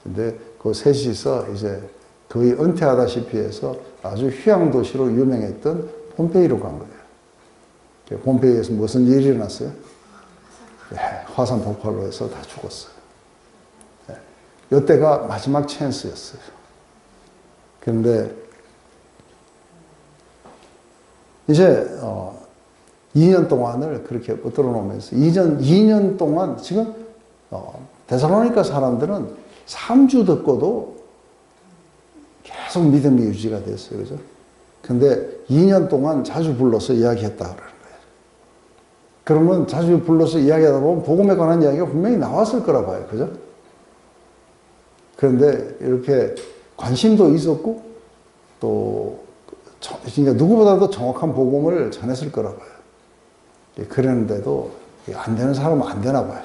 근데 그 셋이서 이제 거의 은퇴하다시피 해서 아주 휴양도시로 유명했던 폼페이로 간 거예요. 폼페이에서 무슨 일이 일어났어요? 화산 폭발로 해서 다 죽었어요. 이때가 마지막 찬스였어요. 그런데 이제 2년 동안을 그렇게 붙들어 놓으면서 2년 동안 지금 데살로니가 사람들은 3주 듣고도 계속 믿음이 유지가 됐어요. 그죠? 근데 2년 동안 자주 불러서 이야기했다 그러는 거예요. 그러면 자주 불러서 이야기하다 보면 복음에 관한 이야기가 분명히 나왔을 거라 봐요. 그죠? 그런데 이렇게 관심도 있었고 또 그러니까 누구보다도 정확한 복음을 전했을 거라 봐요. 그랬는데도 안 되는 사람은 안 되나 봐요.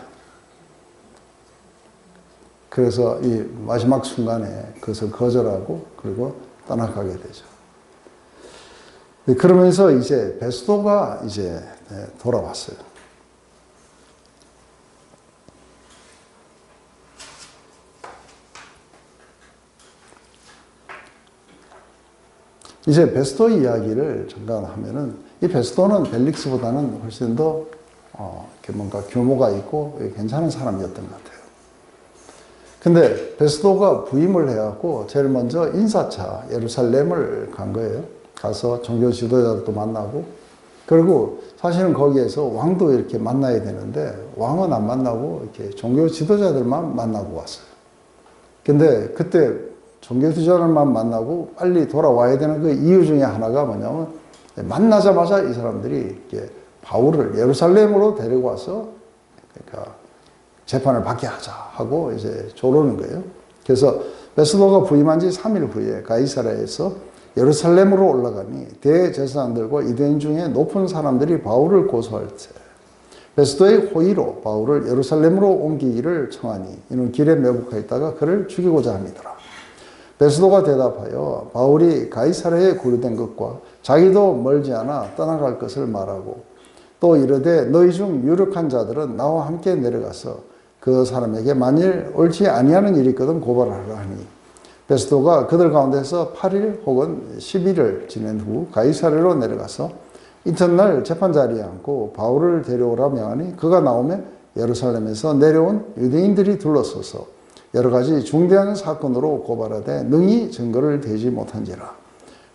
그래서 이 마지막 순간에 그것을 거절하고 그리고 떠나가게 되죠. 그러면서 이제 베스도가 이제 돌아왔어요. 이제 베스도 이야기를 잠깐 하면은 이 베스도는 벨릭스보다는 훨씬 더 이렇게 뭔가 규모가 있고 괜찮은 사람이었던 것 같아요. 근데 베스도가 부임을 해갖고 제일 먼저 인사차 예루살렘을 간 거예요. 가서 종교 지도자들도 만나고, 그리고 사실은 거기에서 왕도 이렇게 만나야 되는데 왕은 안 만나고 이렇게 종교 지도자들만 만나고 왔어요. 근데 그때 종교 지도자들만 만나고 빨리 돌아와야 되는 그 이유 중에 하나가 뭐냐면, 만나자마자 이 사람들이 이렇게 바울을 예루살렘으로 데리고 와서 그러니까 재판을 받게 하자 하고 이제 조르는 거예요. 그래서 베스도가 부임한 지 3일 후에 가이사랴에서 예루살렘으로 올라가니 대제사장들과 유대인 중에 높은 사람들이 바울을 고소할 때 베스도의 호의로 바울을 예루살렘으로 옮기기를 청하니 이는 길에 매복하 있다가 그를 죽이고자 함이더라. 베스도가 대답하여 바울이 가이사랴에 구류된 것과 자기도 멀지 않아 떠나갈 것을 말하고 또 이르되 너희 중 유력한 자들은 나와 함께 내려가서 그 사람에게 만일 옳지 아니하는 일이 있거든 고발하라 하니 베스도가 그들 가운데서 8일 혹은 10일을 지낸 후 가이사랴로 내려가서 이튿날 재판 자리에 앉고 바울을 데려오라 명하니 그가 나오매 예루살렘에서 내려온 유대인들이 둘러서서 여러 가지 중대한 사건으로 고발하되 능히 증거를 대지 못한지라.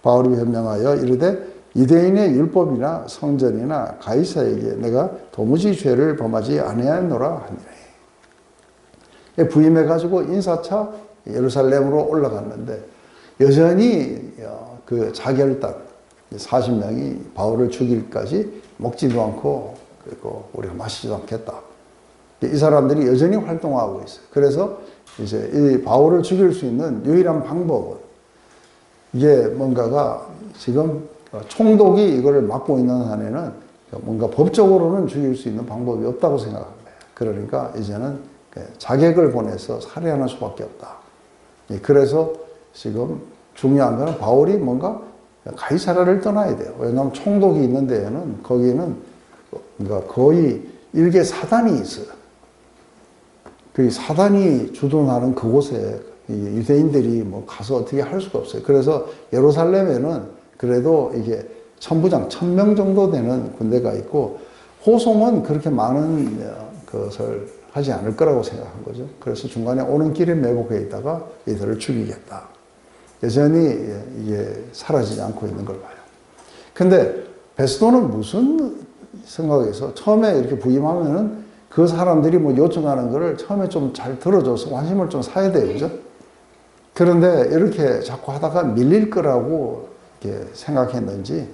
바울이 변명하여 이르되 유대인의 율법이나 성전이나 가이사에게 내가 도무지 죄를 범하지 아니하노라 하니라. 부임해가지고 인사차 예루살렘으로 올라갔는데 여전히 그 자결단 40명이 바울을 죽일까지 먹지도 않고 그리고 우리가 마시지도 않겠다. 이 사람들이 여전히 활동하고 있어요. 그래서 이제 이 바울을 죽일 수 있는 유일한 방법은 이게 뭔가가 지금 총독이 이거를 맡고 있는 한에는 뭔가 법적으로는 죽일 수 있는 방법이 없다고 생각합니다. 그러니까 이제는 자객을 보내서 살해하는 수밖에 없다. 그래서 지금 중요한 거는 바울이 뭔가 가이사랴를 떠나야 돼요. 왜냐하면 총독이 있는 데에는 거기는 그러니까 거의 일개 사단이 있어요. 그 사단이 주둔하는 그곳에 유대인들이 뭐 가서 어떻게 할 수가 없어요. 그래서 예루살렘에는 그래도 이게 천부장, 1000명 정도 되는 군대가 있고 호송은 그렇게 많은 것을 하지 않을 거라고 생각한 거죠. 그래서 중간에 오는 길에 매복해 있다가 이들을 죽이겠다. 여전히 이게 사라지지 않고 있는 걸 봐요. 근데 베스도는 무슨 생각에서 처음에 이렇게 부임하면은 그 사람들이 뭐 요청하는 거를 처음에 좀 잘 들어줘서 관심을 좀 사야 돼요. 그죠? 그런데 이렇게 자꾸 하다가 밀릴 거라고 이렇게 생각했는지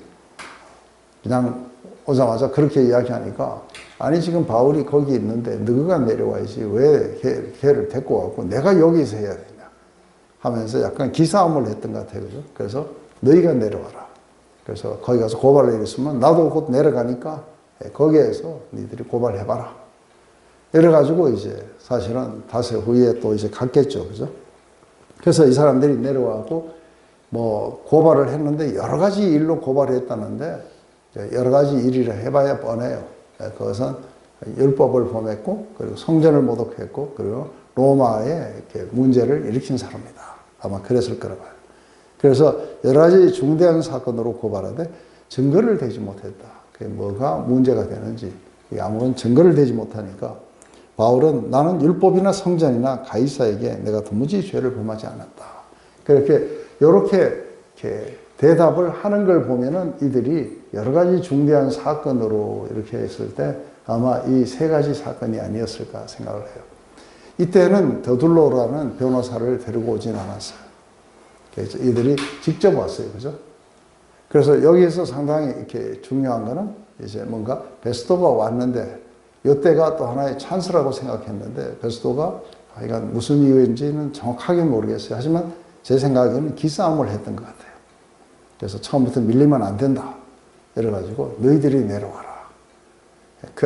그냥 오자마자 그렇게 이야기하니까 아니 지금 바울이 거기 있는데 너가 내려와야지 왜 걔를 데리고 와고 내가 여기서 해야 되냐 하면서 약간 기싸움을 했던 것 같아요. 그죠? 그래서 너희가 내려와라. 그래서 거기 가서 고발을 일으키면 나도 곧 내려가니까 거기에서 너희들이 고발해봐라. 이래가지고 이제 사실은 닷새 후에 또 이제 갔겠죠. 그죠? 그래서 이 사람들이 내려와고 뭐 고발을 했는데 여러 가지 일로 고발을 했다는데 여러 가지 일이라 해봐야 뻔해요. 그것은 율법을 범했고 그리고 성전을 모독했고 그리고 로마에 이렇게 문제를 일으킨 사람이다. 아마 그랬을 거라 봐요. 그래서 여러 가지 중대한 사건으로 고발하되 증거를 대지 못했다. 그게 뭐가 문제가 되는지 아무런 증거를 대지 못하니까 바울은 나는 율법이나 성전이나 가이사에게 내가 도무지 죄를 범하지 않았다. 이렇게 대답을 하는 걸 보면은 이들이 여러 가지 중대한 사건으로 이렇게 했을 때 아마 이 세 가지 사건이 아니었을까 생각을 해요. 이때는 더둘로라는 변호사를 데리고 오진 않았어요. 그래서 이들이 직접 왔어요. 그죠? 그래서 여기에서 상당히 이렇게 중요한 거는 이제 뭔가 베스도가 왔는데 이때가 또 하나의 찬스라고 생각했는데 베스도가 하여간 무슨 이유인지는 정확하게 모르겠어요. 하지만 제 생각에는 기싸움을 했던 것 같아요. 그래서 처음부터 밀리면 안 된다. 이래가지고 너희들이 내려와라.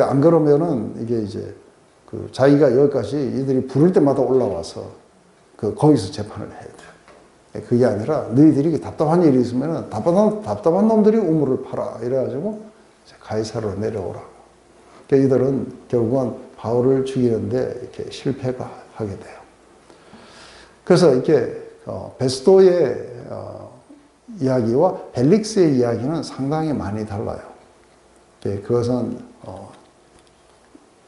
안 그러면은 이게 이제 자기가 여기까지 이들이 부를 때마다 올라와서 거기서 재판을 해야 돼요. 그게 아니라 너희들이 답답한 일이 있으면은 답답한 놈들이 우물을 팔아. 이래가지고 가이사랴로 내려오라고. 그러니까 이들은 결국은 바울을 죽이는데 이렇게 실패가 하게 돼요. 그래서 이렇게 베스도의 이야기와 벨릭스의 이야기는 상당히 많이 달라요. 그것은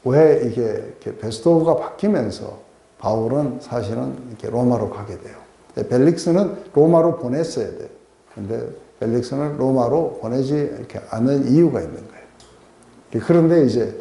왜 이게 베스도가 바뀌면서 바울은 사실은 이렇게 로마로 가게 돼요. 벨릭스는 로마로 보냈어야 돼요. 근데 벨릭스는 로마로 보내지 이렇게 않은 이유가 있는 거예요. 그런데 이제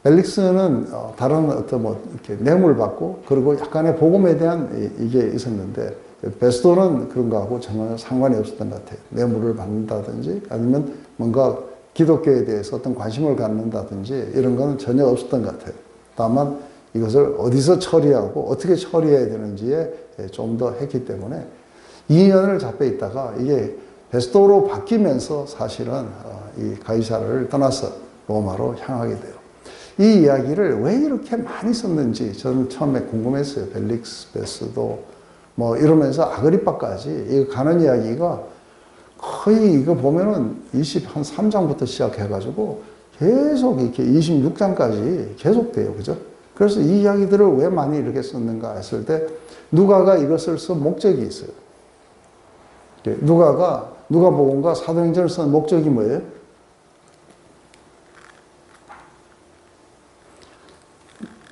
벨릭스는 다른 어떤 뭐 이렇게 뇌물 받고 그리고 약간의 복음에 대한 이게 있었는데 베스도는 그런 거하고 전혀 상관이 없었던 것 같아요. 뇌물을 받는다든지 아니면 뭔가 기독교에 대해서 어떤 관심을 갖는다든지 이런 거는 전혀 없었던 것 같아요. 다만 이것을 어디서 처리하고 어떻게 처리해야 되는지에 좀 더 했기 때문에 2년을 잡혀 있다가 이게 베스도로 바뀌면서 사실은 이 가이사랴를 떠나서 로마로 향하게 돼요. 이 이야기를 왜 이렇게 많이 썼는지 저는 처음에 궁금했어요. 벨릭스, 베스도 뭐 이러면서 아그리빠까지 이거 가는 이야기가 거의 이거 보면은 23장부터 시작해가지고 계속 이렇게 26장까지 계속 돼요. 그죠? 그래서 이 이야기들을 왜 많이 이렇게 썼는가 했을 때 누가가 이것을 쓴 목적이 있어요. 누가복음과 사도행전을 쓴 목적이 뭐예요?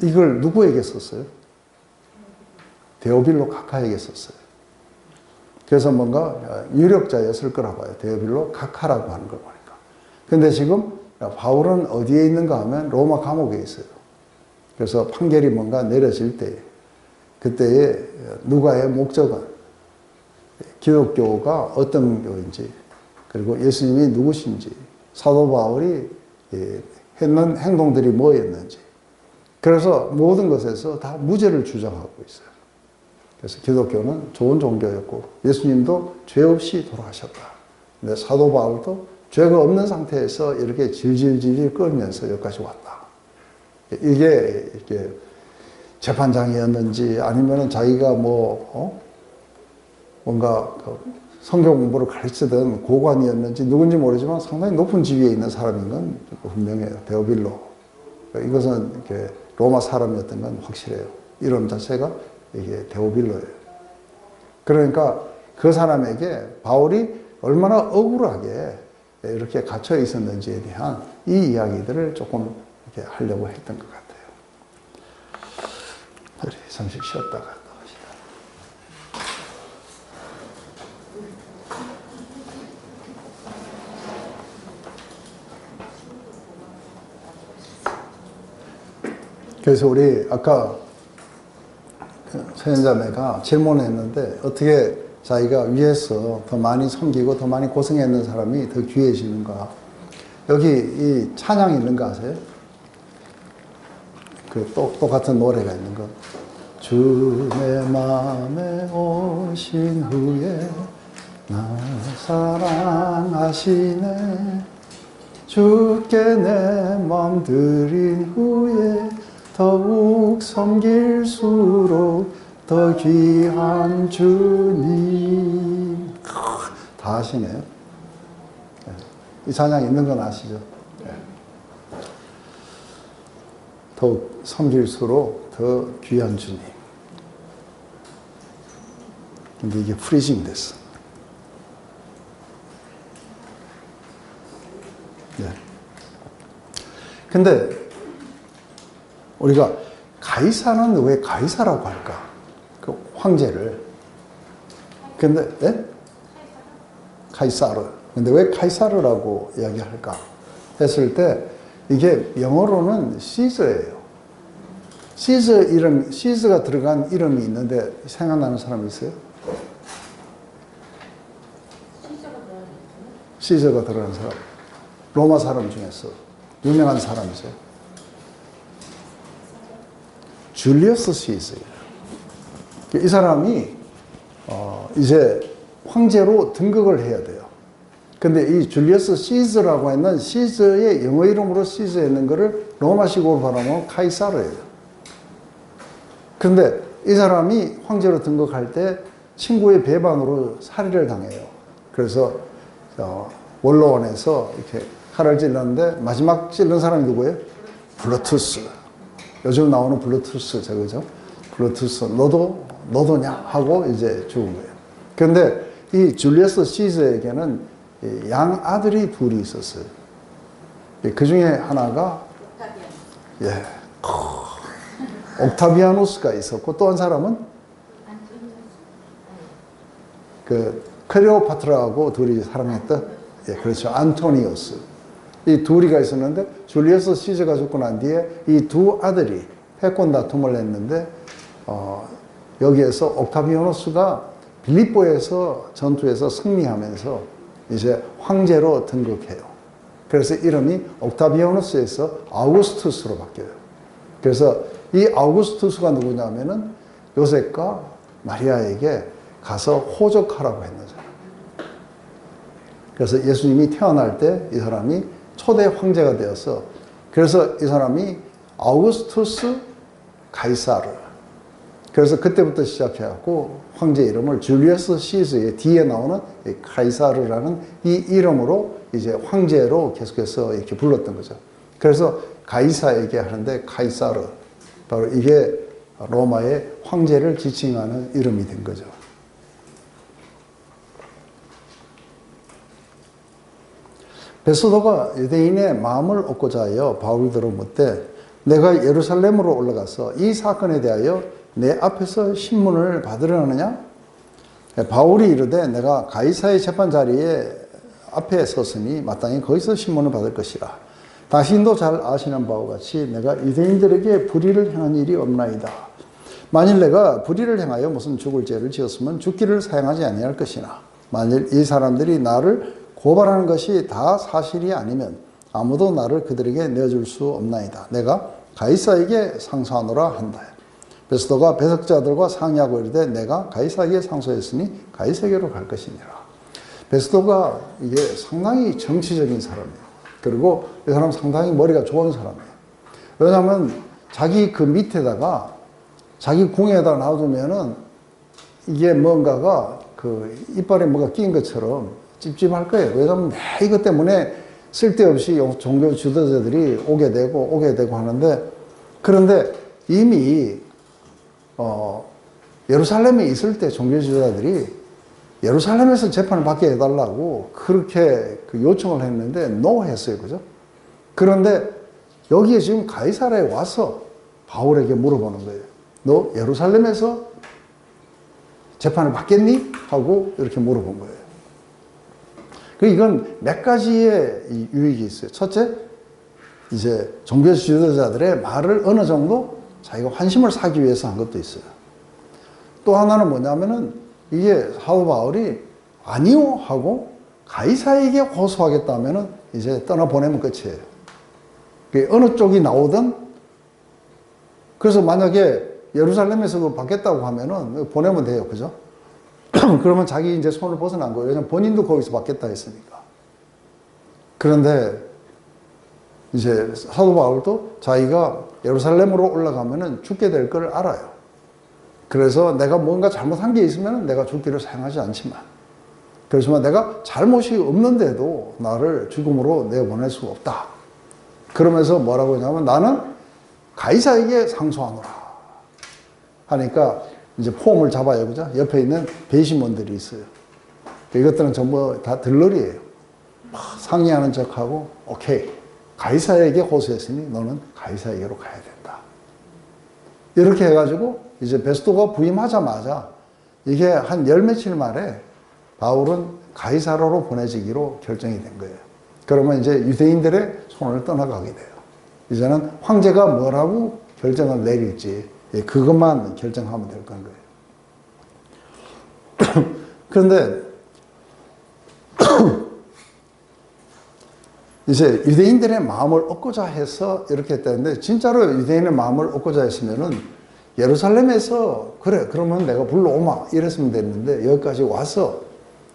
이걸 누구에게 썼어요? 데오빌로 각하에게 썼어요. 그래서 뭔가 유력자였을 거라고 봐요. 데오빌로 각하라고 하는 걸 보니까. 근데 지금 바울은 어디에 있는가 하면 로마 감옥에 있어요. 그래서 판결이 뭔가 내려질 때 그때의 누가의 목적은 기독교가 어떤 교인지 그리고 예수님이 누구신지 사도 바울이 했는 행동들이 뭐였는지 그래서 모든 것에서 다 무죄를 주장하고 있어요. 그래서 기독교는 좋은 종교였고 예수님도 죄 없이 돌아가셨다. 근데 사도 바울도 죄가 없는 상태에서 이렇게 질질질 끌면서 여기까지 왔다. 이게 재판장이었는지 아니면 자기가 뭔가 성경 공부를 가르치던 고관이었는지 누군지 모르지만 상당히 높은 지위에 있는 사람인 건 분명해요. 데오빌로. 이것은 이렇게 로마 사람이었던 건 확실해요. 이름 자체가 이게 데오빌로예요. 그러니까 그 사람에게 바울이 얼마나 억울하게 이렇게 갇혀 있었는지에 대한 이 이야기들을 조금 이렇게 하려고 했던 것 같아요. 우리 잠시 쉬었다가 또 합시다. 그래서 우리 아까 서현자매가 질문했는데 어떻게 자기가 위에서 더 많이 섬기고 더 많이 고생했는 사람이 더 귀해지는가? 여기 이 찬양이 있는 거 아세요? 그 똑같은 노래가 있는 거. 주 내 맘에 오신 후에 나 사랑하시네. 주께 내 맘 드린 후에 더욱 섬길수록 더 귀한 주님. 다 아시네요. 이 찬양 있는 건 아시죠? 더욱 섬길수록 더 귀한 주님. 근데 이게 프리징 됐어. 네. 근데 우리가 가이사는 왜 가이사라고 할까? 그 황제를. 근데, 네? 카이사르. 근데 왜 카이사르라고 이야기할까? 했을 때, 이게 영어로는 시저예요. 시저 이름, 시저가 들어간 이름이 있는데, 생각나는 사람 있어요? 시저가 들어간 사람. 로마 사람 중에서 유명한 사람이죠. 줄리어스 시저예요. 이 사람이 이제 황제로 등극을 해야 돼요. 근데 이 줄리어스 시저라고 했는 시저의 영어 이름으로 시저 했는 거를 로마식으로 발음하면 카이사르예요. 근데 이 사람이 황제로 등극할 때 친구의 배반으로 살해를 당해요. 그래서 원로원에서 이렇게 칼을 찔렀는데 마지막 찔른 사람이 누구예요? 블루투스. 요즘 나오는 블루투스 저거죠. 블루투스 너도냐 하고 이제 죽은 거예요. 근데 이 줄리어스 시저에게는 양 아들이 둘이 있었어요. 그 중에 하나가 옥타비아누스가 있었고 또 한 사람은 그 클레오파트라하고 둘이 사랑했던 그렇죠. 안토니우스. 이 둘이가 있었는데 줄리어스 시저가 죽고 난 뒤에 이 두 아들이 패권 다툼을 했는데 여기에서 옥타비아누스가 빌립보에서 전투에서 승리하면서 이제 황제로 등극해요. 그래서 이름이 옥타비아누스에서 아우구스투스로 바뀌어요. 그래서 이 아우구스투스가 누구냐면은 요셉과 마리아에게 가서 호적하라고 했는 사람. 그래서 예수님이 태어날 때 이 사람이 초대 황제가 되어서 그래서 이 사람이 아우구스투스 가이사르. 그래서 그때부터 시작해갖고 황제 이름을 줄리어스 시저의 뒤에 나오는 카이사르라는 이 이름으로 이제 황제로 계속해서 이렇게 불렀던 거죠. 그래서 가이사에게 하는데 카이사르. 바로 이게 로마의 황제를 지칭하는 이름이 된 거죠. 베스도가 유대인의 마음을 얻고자 하여 바울더러 묻되 내가 예루살렘으로 올라가서 이 사건에 대하여 내 앞에서 신문을 받으려느냐? 바울이 이르되 내가 가이사의 재판 자리에 앞에 섰으니 마땅히 거기서 신문을 받을 것이라. 당신도 잘 아시는 바와 같이 내가 유대인들에게 불의를 행한 일이 없나이다. 만일 내가 불의를 행하여 무슨 죽을 죄를 지었으면 죽기를 사용하지 아니할 것이나 만일 이 사람들이 나를 고발하는 것이 다 사실이 아니면 아무도 나를 그들에게 내어줄 수 없나이다. 내가 가이사에게 상소하노라 한다. 베스도가 배석자들과 상의하고 이르되 내가 가이사에게 상소했으니 가이사에게로 갈 것이니라. 베스도가 이게 상당히 정치적인 사람이에요. 그리고 이 사람 상당히 머리가 좋은 사람이에요. 왜냐하면 자기 그 밑에다가 자기 궁에다 놔두면은 이게 뭔가가 그 이빨에 뭐가 낀 것처럼 찝찝할 거예요. 왜냐하면 매 이것 때문에 쓸데없이 종교 지도자들이 오게 되고 하는데, 그런데 이미 예루살렘에 있을 때 종교 지도자들이 예루살렘에서 재판을 받게 해달라고 그렇게 그 요청을 했는데 노 했어요. 그죠? 그런데 여기에 지금 가이사라에 와서 바울에게 물어보는 거예요. 너 예루살렘에서 재판을 받겠니? 하고 이렇게 물어본 거예요. 이건 몇 가지의 유익이 있어요. 첫째, 이제 종교 지도자들의 말을 어느 정도 자기가 환심을 사기 위해서 한 것도 있어요. 또 하나는 뭐냐면은 이게 사도 바울이 아니요 하고 가이사에게 호소하겠다면은 이제 떠나보내면 끝이에요. 어느 쪽이 나오든, 그래서 만약에 예루살렘에서 받겠다고 하면은 보내면 돼요. 그죠? 그러면 자기 이제 손을 벗어난 거예요. 왜냐면 본인도 거기서 받겠다 했으니까. 그런데 이제 사도 바울도 자기가 예루살렘으로 올라가면은 죽게 될 걸 알아요. 그래서 내가 뭔가 잘못한 게 있으면 내가 죽기를 사용하지 않지만, 그렇지만 내가 잘못이 없는데도 나를 죽음으로 내보낼 수 없다. 그러면서 뭐라고 하냐면 나는 가이사에게 상소하노라 하니까 이제 폼을 잡아요. 그죠? 옆에 있는 배심원들이 있어요. 이것들은 전부 다 들러리예요. 막 상의하는 척하고 오케이. 가이사에게 호소했으니 너는 가이사에게로 가야 된다. 이렇게 해가지고 이제 베스도가 부임하자마자 이게 한 열 며칠 만에 바울은 가이사라로 보내지기로 결정이 된 거예요. 그러면 이제 유대인들의 손을 떠나가게 돼요. 이제는 황제가 뭐라고 결정을 내릴지 그것만 결정하면 될 건 거예요. 그런데 이제 유대인들의 마음을 얻고자 해서 이렇게 했다는데, 진짜로 유대인의 마음을 얻고자 했으면은 예루살렘에서 그래 그러면 내가 불러오마 이랬으면 됐는데, 여기까지 와서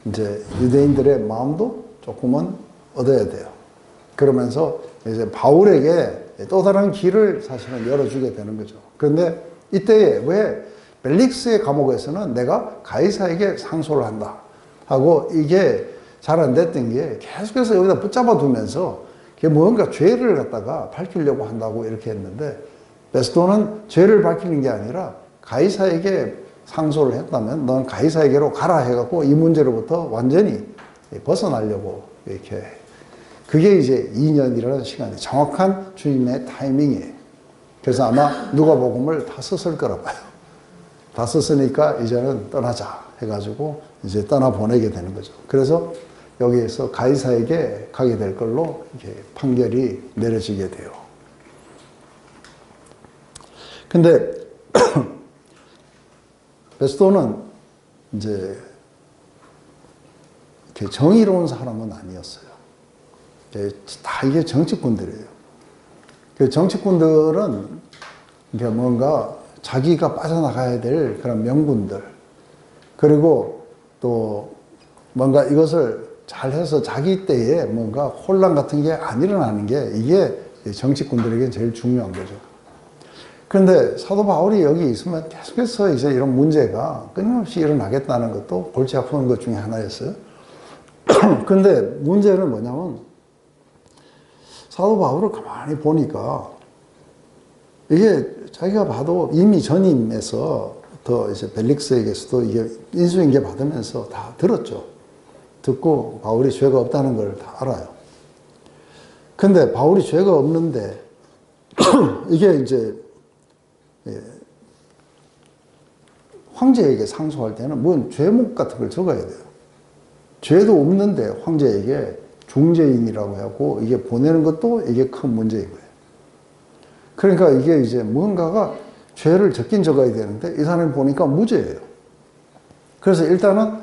이제 유대인들의 마음도 조금은 얻어야 돼요. 그러면서 이제 바울에게 또 다른 길을 사실은 열어주게 되는 거죠. 그런데 이때에 왜 벨릭스의 감옥에서는 내가 가이사에게 상소를 한다 하고 이게 잘 안 됐던 게, 계속해서 여기다 붙잡아 두면서 뭔가 죄를 갖다가 밝히려고 한다고 이렇게 했는데, 베스도는 죄를 밝히는 게 아니라 가이사에게 상소를 했다면 넌 가이사에게로 가라 해갖고 이 문제로부터 완전히 벗어나려고 이렇게, 그게 이제 2년이라는 시간이 정확한 주님의 타이밍이에요. 그래서 아마 누가복음을 다 썼을 거라 봐요. 다 썼으니까 이제는 떠나자 해가지고 이제 떠나보내게 되는 거죠. 그래서 여기에서 가이사에게 가게 될 걸로 이렇게 판결이 내려지게 돼요. 근데 베스도는 이제 이렇게 정의로운 사람은 아니었어요. 다 이게 정치꾼들이에요. 그 정치꾼들은 이게 뭔가 자기가 빠져나가야 될 그런 명분들, 그리고 또 뭔가 이것을 잘해서 자기 때에 뭔가 혼란 같은 게 안 일어나는 게 이게 정치꾼들에게 제일 중요한 거죠. 그런데 사도 바울이 여기 있으면 계속해서 이제 이런 문제가 끊임없이 일어나겠다는 것도 골치 아픈 것 중에 하나였어요. 근데 문제는 뭐냐면 사도 바울을 가만히 보니까 이게 자기가 봐도 이미 전임에서 더 이제 벨릭스에게서도 이게 인수인계 받으면서 다 들었죠. 듣고 바울이 죄가 없다는 걸 다 알아요. 근데 바울이 죄가 없는데 이게 이제 황제에게 상소할 때는 뭔 죄목 같은 걸 적어야 돼요. 죄도 없는데 황제에게 중죄인이라고 하고 이게 보내는 것도 이게 큰 문제인 거예요. 그러니까 이게 이제 뭔가가 죄를 적긴 적어야 되는데 이 사람이 보니까 무죄예요. 그래서 일단은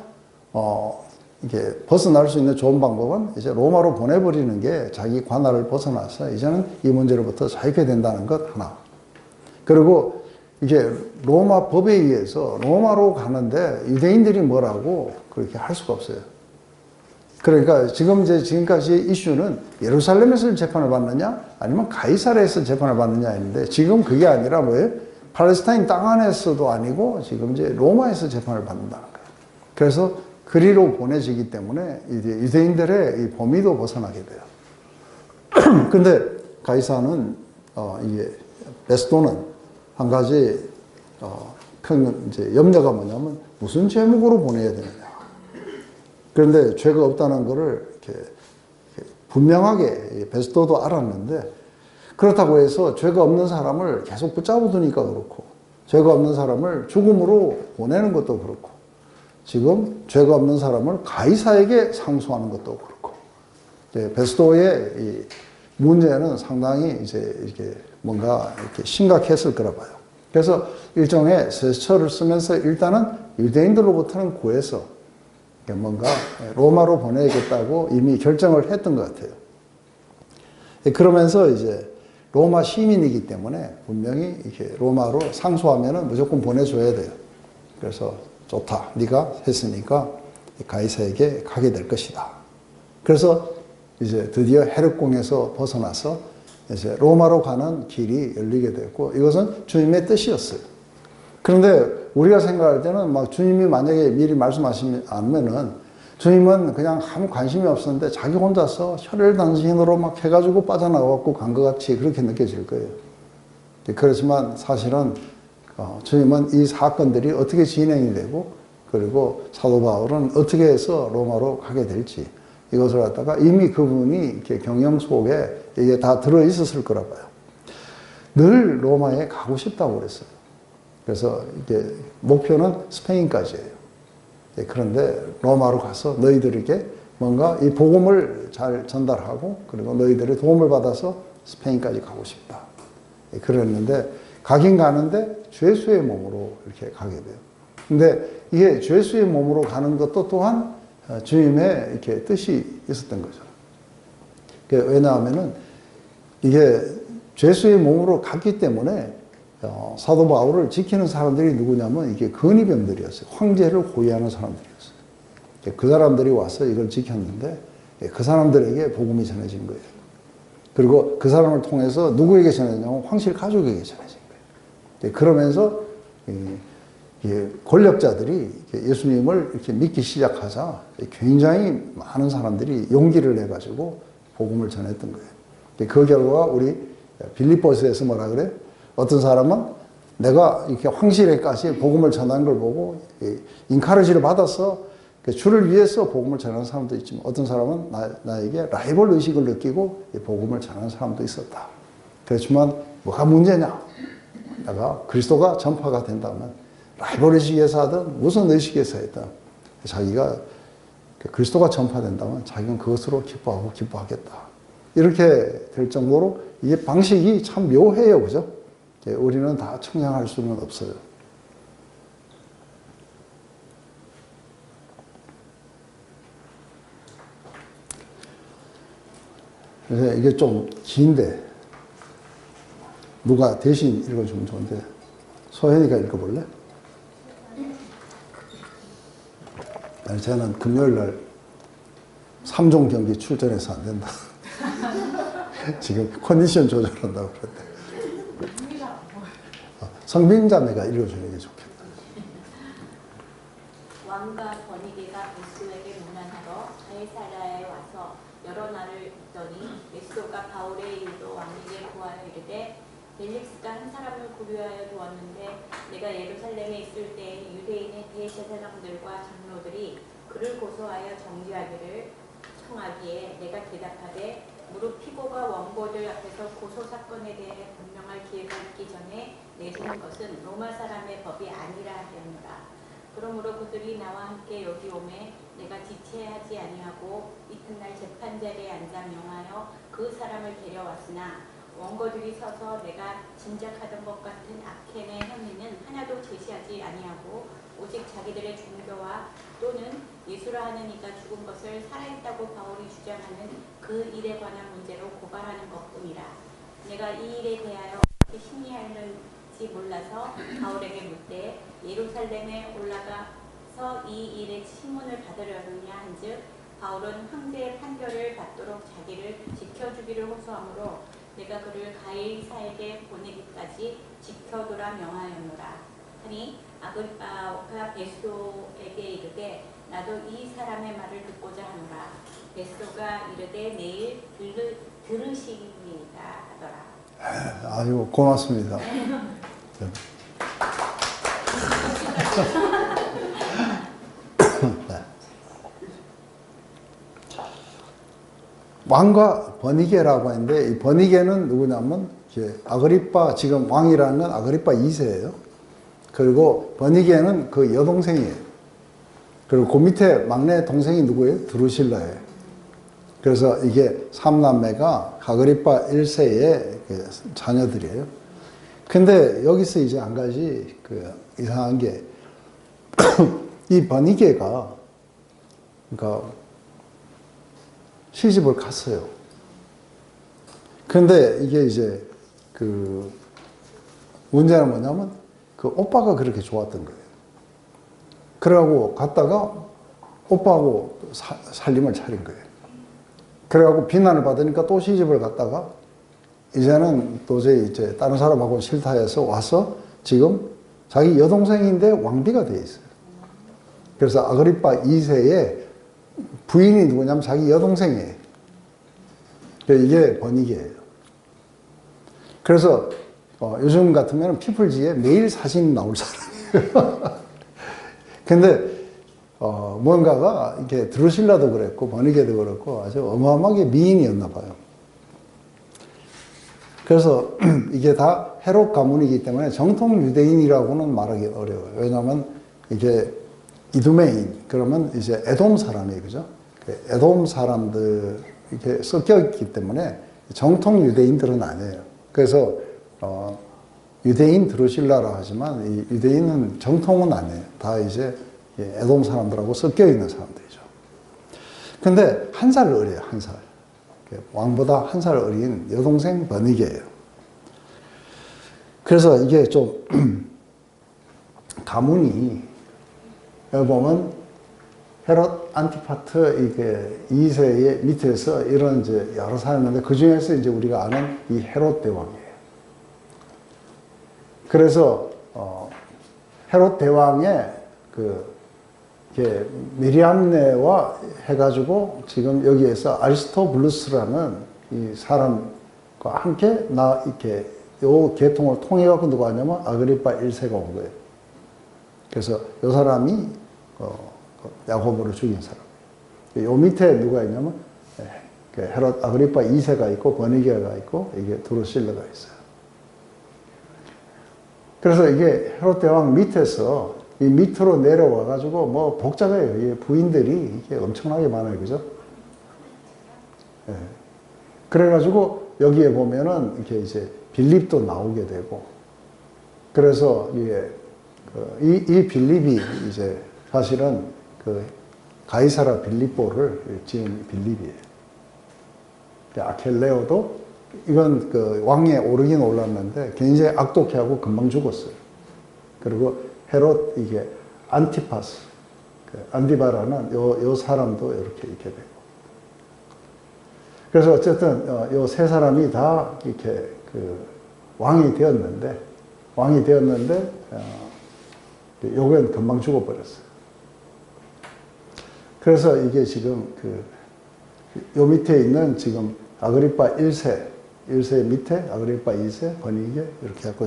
이게 벗어날 수 있는 좋은 방법은 이제 로마로 보내버리는 게 자기 관할을 벗어나서 이제는 이 문제로부터 자유케 된다는 것 하나. 그리고 이게 로마 법에 의해서 로마로 가는데 유대인들이 뭐라고 그렇게 할 수가 없어요. 그러니까 지금까지 이슈는 예루살렘에서 재판을 받느냐 아니면 가이사랴에서 재판을 받느냐인데 지금 그게 아니라 뭐예요? 팔레스타인 땅 안에서도 아니고 지금 이제 로마에서 재판을 받는다는 거예요. 그래서 그리로 보내지기 때문에 이제 유대인들의 이 범위도 벗어나게 돼요. 근데 가이사는 이게 베스도는 한 가지 큰 이제 염려가 뭐냐면 무슨 제목으로 보내야 되느냐. 그런데 죄가 없다는 것을 이렇게 분명하게 베스도도 알았는데 그렇다고 해서 죄가 없는 사람을 계속 붙잡아 두니까 그렇고 죄가 없는 사람을 죽음으로 보내는 것도 그렇고 지금 죄가 없는 사람을 가이사에게 상소하는 것도 그렇고 베스도의 이 문제는 상당히 이제 이렇게 뭔가 이렇게 심각했을 거라 봐요. 그래서 일종의 세처를 쓰면서 일단은 유대인들로부터는 구해서 뭔가 로마로 보내야겠다고 이미 결정을 했던 것 같아요. 그러면서 이제 로마 시민이기 때문에 분명히 이렇게 로마로 상소하면은 무조건 보내줘야 돼요. 그래서 좋다. 네가 했으니까 가이사에게 가게 될 것이다. 그래서 이제 드디어 헤르공에서 벗어나서 이제 로마로 가는 길이 열리게 됐고 이것은 주님의 뜻이었어요. 그런데 우리가 생각할 때는 막 주님이 만약에 미리 말씀하시면 않으면은 주님은 그냥 아무 관심이 없었는데 자기 혼자서 혈혈단신으로 막 해가지고 빠져나가고 간 것 같이 그렇게 느껴질 거예요. 그렇지만 사실은 주님은 이 사건들이 어떻게 진행이 되고 그리고 사도 바울은 어떻게 해서 로마로 가게 될지 이것을 갖다가 이미 그분이 이렇게 경영 속에 이게 다 들어있었을 거라 봐요. 늘 로마에 가고 싶다고 그랬어요. 그래서 이게 목표는 스페인까지예요. 그런데 로마로 가서 너희들에게 뭔가 이 복음을 잘 전달하고 그리고 너희들의 도움을 받아서 스페인까지 가고 싶다. 그랬는데 가긴 가는데 죄수의 몸으로 이렇게 가게 돼요. 근데 이게 죄수의 몸으로 가는 것도 또한 주님의 이렇게 뜻이 있었던 거죠. 왜냐하면은 이게 죄수의 몸으로 갔기 때문에 사도 바울을 지키는 사람들이 누구냐면 이게 근위병들이었어요. 황제를 호위하는 사람들이었어요. 그 사람들이 와서 이걸 지켰는데 그 사람들에게 복음이 전해진 거예요. 그리고 그 사람을 통해서 누구에게 전해졌냐면 황실 가족에게 전해진 거예요. 그러면서 권력자들이 예수님을 이렇게 믿기 시작하자 굉장히 많은 사람들이 용기를 내가지고 복음을 전했던 거예요. 그 결과 우리 빌립보서에서 뭐라 그래? 어떤 사람은 내가 이렇게 황실에까지 복음을 전한 걸 보고 인카르지를 받아서 주를 위해서 복음을 전하는 사람도 있지만 어떤 사람은 나에게 라이벌 의식을 느끼고 복음을 전하는 사람도 있었다. 그렇지만 뭐가 문제냐? 내가 그리스도가 전파가 된다면 라이벌 의식에서 하든 무슨 의식에서 했든 자기가 그리스도가 전파된다면 자기는 그것으로 기뻐하고 기뻐하겠다. 이렇게 될 정도로 이게 방식이 참 묘해요. 그죠? 우리는 다 청량할 수는 없어요. 그래서 이게 좀 긴데 누가 대신 읽어주면 좋은데 소현이가 읽어볼래? 아니, 저는 금요일날 3종 경기 출전해서 안 된다. 지금 컨디션 조절한다고 그랬대. 성빈 자매가 읽어주는 게 좋겠다. 왕과 버니게가 베스도에게 문안하러 가이사랴에 와서 여러 날을 있더니 베스도가 바울의 이유로 왕에게 구하여 이르되 벨릭스가 한 사람을 구류하여 두었는데 내가 예루살렘에 있을 때 유대인의 대제사장들과 장로들이 그를 고소하여 정죄하기를 청하기에 내가 대답하되 무릇 피고가 원고들 앞에서 고소 사건에 대해 분명할 기회가 있기 전에 내세운 것은 로마 사람의 법이 아니라 하였노라. 그러므로 그들이 나와 함께 여기 오매 내가 지체하지 아니하고 이튿날 재판자리에 앉아 명하여 그 사람을 데려왔으나 원고들이 서서 내가 짐작하던 것 같은 악행의 혐의는 하나도 제시하지 아니하고 오직 자기들의 종교와 또는 예수라 하는 이가 죽은 것을 살아있다고 바울이 주장하는 그 일에 관한 문제로 고발하는 것뿐이라. 내가 이 일에 대하여 어떻게 심리하는지 몰라서 바울에게 묻되 예루살렘에 올라가서 이 일의 신문을 받으려느냐 한즉 바울은 황제의 판결을 받도록 자기를 지켜주기를 호소하므로 내가 그를 가이사에게 보내기까지 지켜두라 명하였노라 하니 아그리빠가 베스도에게 이르되 나도 이 사람의 말을 듣고자 하노라. 베스도가 이르되 내일 들으시리이다 하더라. 아유, 고맙습니다. 네. 왕과 버니게라고 하는데 이 버니게는 누구냐면 아그리빠, 지금 왕이라는 건 아그리빠 2세예요. 그리고 버니게는 그 여동생이에요. 그리고 그 밑에 막내 동생이 누구예요? 드루실라예요. 그래서 이게 3남매가 아그리빠 1세의 자녀들이에요. 근데 여기서 이제 한 가지 이상한 게 이 버니게가 그러니까 시집을 갔어요. 근데 이게 이제 문제는 뭐냐면 오빠가 그렇게 좋았던 거예요. 그래갖고 갔다가 오빠하고 살림을 차린 거예요. 그래갖고 비난을 받으니까 또 시집을 갔다가 이제는 도저히 이제 다른 사람하고 싫다 해서 와서 지금 자기 여동생인데 왕비가 돼 있어요. 그래서 아그리빠 2세의 부인이 누구냐면 자기 여동생이에요. 이게 버니게예요. 그래서 요즘 같으면 피플지에 매일 사진이 나올 사람이에요. 근데 뭔가가 이렇게 드루실라도 그랬고 버니게도 그렇고 아주 어마어마하게 미인이었나 봐요. 그래서 이게 다 헤롯 가문이기 때문에 정통 유대인이라고는 말하기 어려워요. 왜냐하면 이게 이두메인 그러면 이제 에돔 사람이에요, 그죠? 에돔 사람들 이렇게 섞여 있기 때문에 정통 유대인들은 아니에요. 그래서 유대인 드루실라라 하지만 이 유대인은 정통은 아니에요. 다 이제 에돔 사람들하고 섞여 있는 사람들이죠. 근데 한 살 어려요, 한 살. 왕보다 한 살 어린 여동생 버니게예요. 그래서 이게 좀 가문이 여기 보면 헤롯 안티파트 이게 2세의 밑에서 이런 이제 여러 사람인데 그 중에서 이제 우리가 아는 이 헤롯 대왕이에요. 그래서 헤롯 대왕의 미리암네와 해가지고 지금 여기에서 아리스토블루스라는 이 사람과 함께 이렇게 요 계통을 통해 갖고 누가 왔냐면 아그리빠 1세가 온 거예요. 그래서 요 사람이 야고보를 죽인 사람. 요 밑에 누가 있냐면 헤롯 아그리빠 2세가 있고 버니게가 있고 이게 드루실라가 있어요. 그래서 이게 헤롯 대왕 밑에서 이 밑으로 내려와 가지고 뭐 복잡해요. 이 부인들이 이게 엄청나게 많아요, 그죠? 예. 그래가지고 여기에 보면은 이렇게 이제 빌립도 나오게 되고, 그래서 이게 이 빌립이 이제 사실은 가이사라 빌립보를 지은 빌립이에요. 아켈레오도 이건 왕에 오르긴 올랐는데 굉장히 악독해하고 금방 죽었어요. 그리고 헤롯 이게 안티파스, 안디바라는 요 사람도 이렇게 되고. 그래서 어쨌든 요 세 사람이 다 이렇게 왕이 되었는데 요건 금방 죽어버렸어요. 그래서 이게 지금 요 밑에 있는 지금 아그리빠 1세 1세 밑에 아그리파 2세, 버니게 이렇게 해갖고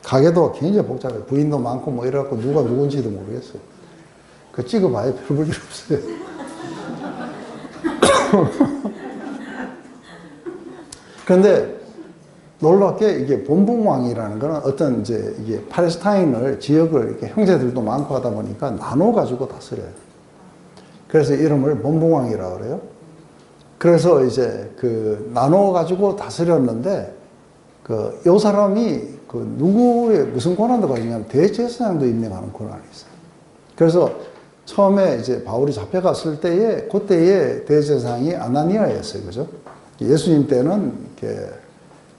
가게도 굉장히 복잡해요. 부인도 많고 뭐 이래갖고 누가 누군지도 모르겠어요. 그 찍어봐야 별 볼 일 없어요. 그런데 놀랍게 이게 본붕왕이라는 거는 어떤 이제 이게 팔레스타인을 지역을 이렇게 형제들도 많고 하다 보니까 나눠 가지고 다스려요. 그래서 이름을 본붕왕이라고 그래요. 그래서 이제 그 나눠 가지고 다스렸는데 그 요 사람이 그 누구의 무슨 권한도 가지냐면 대제사장도 임명하는 권한이 있어요. 그래서 처음에 이제 바울이 잡혀갔을 때에 그때의 대제사장이 아나니아였어요. 그죠? 예수님 때는 이렇게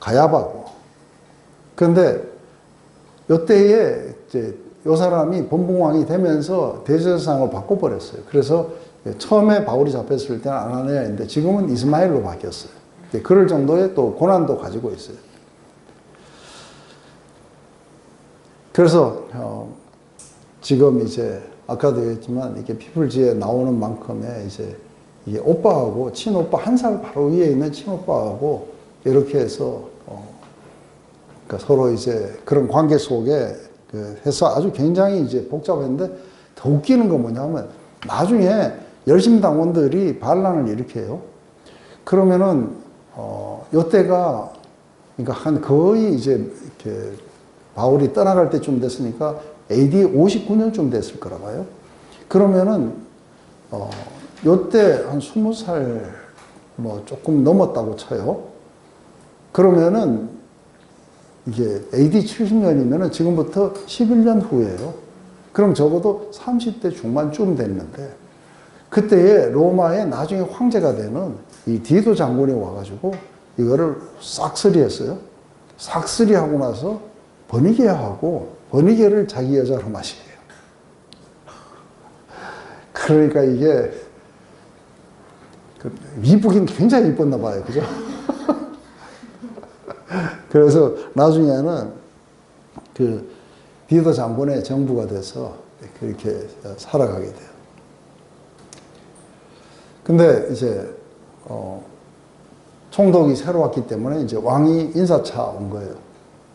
가야바고. 그런데 요때에 이제 요 사람이 본붕왕이 되면서 대제사장을 바꿔버렸어요. 그래서 처음에 바울이 잡혔을 때는 아나니아인데 지금은 이스마엘로 바뀌었어요. 그럴 정도의 또 고난도 가지고 있어요. 그래서 지금 이제 아까도 얘기했지만 이게 피플지에 나오는 만큼의 이제 이게 오빠하고 친오빠 한 살 바로 위에 있는 친오빠하고 이렇게 해서 그러니까 서로 이제 그런 관계 속에 해서 아주 굉장히 이제 복잡했는데 더 웃기는 건 뭐냐면 나중에 열심당원들이 반란을 일으켜요. 그러면은 요때가 그러니까 한 거의 이제 이렇게 바울이 떠나갈 때쯤 됐으니까 AD 59년쯤 됐을 거라 봐요. 그러면은 요때 한 20살 뭐 조금 넘었다고 쳐요. 그러면은 이게 AD 70년이면은 지금부터 11년 후예요. 그럼 적어도 30대 중반쯤 됐는데 그때에 로마의 나중에 황제가 되는 이 디도 장군이 와가지고 이거를 싹쓸이했어요. 싹쓸이하고 나서 버니게하고 버니게를 자기 여자로 마시게요. 그러니까 이게 이쁘긴 굉장히 이뻤나 봐요. 그죠? 그래서 나중에는 그 디도 장군의 정부가 돼서 그렇게 살아가게 돼요. 근데 이제 총독이 새로 왔기 때문에 이제 왕이 인사차 온 거예요.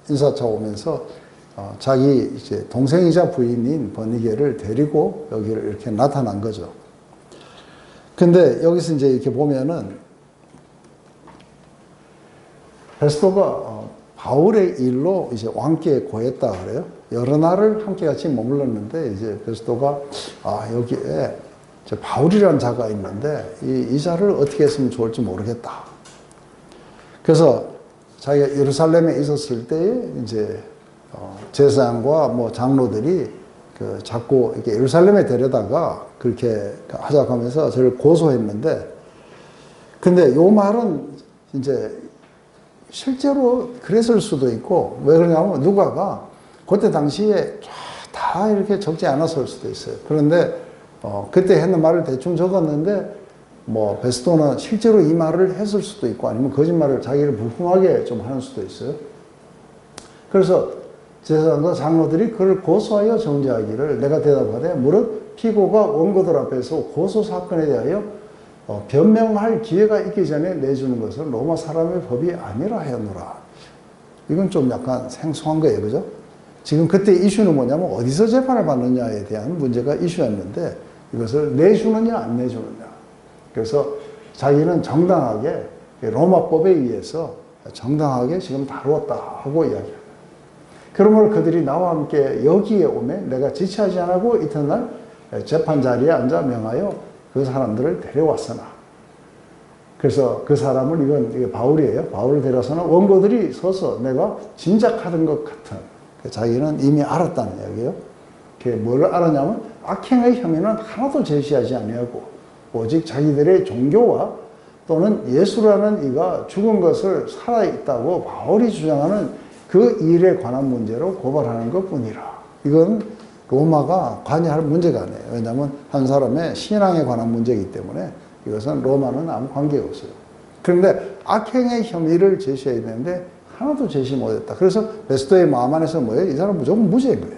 인사차 오면서 자기 이제 동생이자 부인인 버니게를 데리고 여기를 이렇게 나타난 거죠. 근데 여기서 이제 이렇게 보면은 베스토가 바울의 일로 이제 왕께 고했다 그래요. 여러 날을 함께 같이 머물렀는데 이제 베스토가 여기에 바울이라는 자가 있는데 이 자를 어떻게 했으면 좋을지 모르겠다. 그래서 자기가 예루살렘에 있었을 때에 이제 제사장과 뭐 장로들이 자꾸 이렇게 예루살렘에 데려다가 그렇게 하자고 하면서 저를 고소했는데, 근데 요 말은 이제 실제로 그랬을 수도 있고, 왜 그러냐면 누가가 그때 당시에 다 이렇게 적지 않았을 수도 있어요. 그런데 그때 했는 말을 대충 적었는데 뭐 베스토는 실제로 이 말을 했을 수도 있고 아니면 거짓말을 자기를 불품하게 좀 하는 수도 있어요. 그래서 제사장과 장로들이 그를 고소하여 정죄하기를 내가 대답하되 무릇 피고가 원고들 앞에서 고소 사건에 대하여 변명할 기회가 있기 전에 내주는 것은 로마 사람의 법이 아니라 하였노라. 이건 좀 약간 생소한 거예요. 그죠? 지금 그때 이슈는 뭐냐면 어디서 재판을 받느냐에 대한 문제가 이슈였는데 이것을 내주느냐 안 내주느냐. 그래서 자기는 정당하게 로마법에 의해서 정당하게 지금 다루었다 하고 이야기합니다. 그러므로 그들이 나와 함께 여기에 오면 내가 지체하지 않고 이튿날 재판 자리에 앉아 명하여 그 사람들을 데려왔으나, 그래서 그 사람을 이게 바울이에요. 바울을 데려서는 원고들이 서서 내가 짐작하던 것 같은, 자기는 이미 알았다는 이야기예요. 그게 뭘 알았냐면 악행의 혐의는 하나도 제시하지 아니하고 오직 자기들의 종교와 또는 예수라는 이가 죽은 것을 살아있다고 바울이 주장하는 그 일에 관한 문제로 고발하는 것뿐이라. 이건 로마가 관여할 문제가 아니에요. 왜냐하면 한 사람의 신앙에 관한 문제이기 때문에 이것은 로마는 아무 관계가 없어요. 그런데 악행의 혐의를 제시해야 되는데 하나도 제시 못했다. 그래서 베스토의 마음 안에서 뭐예요? 이 사람은 무조건 무죄인 거예요.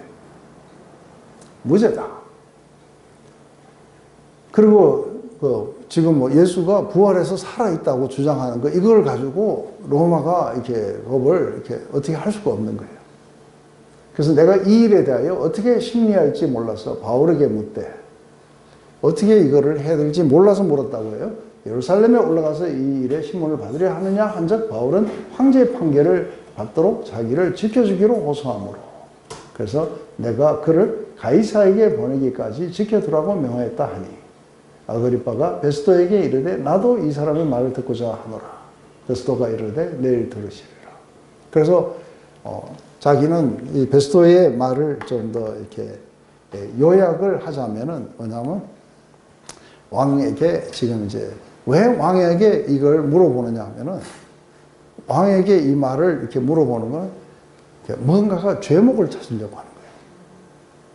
무죄다. 그리고 지금 뭐 예수가 부활해서 살아있다고 주장하는 거, 이걸 가지고 로마가 이렇게 법을 이렇게 어떻게 할 수가 없는 거예요. 그래서 내가 이 일에 대하여 어떻게 심리할지 몰라서 바울에게 묻되, 어떻게 이거를 해야 될지 몰라서 물었다고 해요. 예루살렘에 올라가서 이 일에 신문을 받으려 하느냐 한즉 바울은 황제의 판결을 받도록 자기를 지켜주기로 호소하므로, 그래서 내가 그를 가이사에게 보내기까지 지켜두라고 명하였다 하니, 아그리빠가 베스도에게 이르되 나도 이 사람의 말을 듣고자 하노라. 베스도가 이르되 내일 들으시리라. 그래서 자기는 이 베스도의 말을 좀 더 이렇게 요약을 하자면은 뭐냐면, 왕에게 지금 이제 왜 왕에게 이걸 물어보느냐 하면은, 왕에게 이 말을 이렇게 물어보는 건 뭔가가 죄목을 찾으려고 하는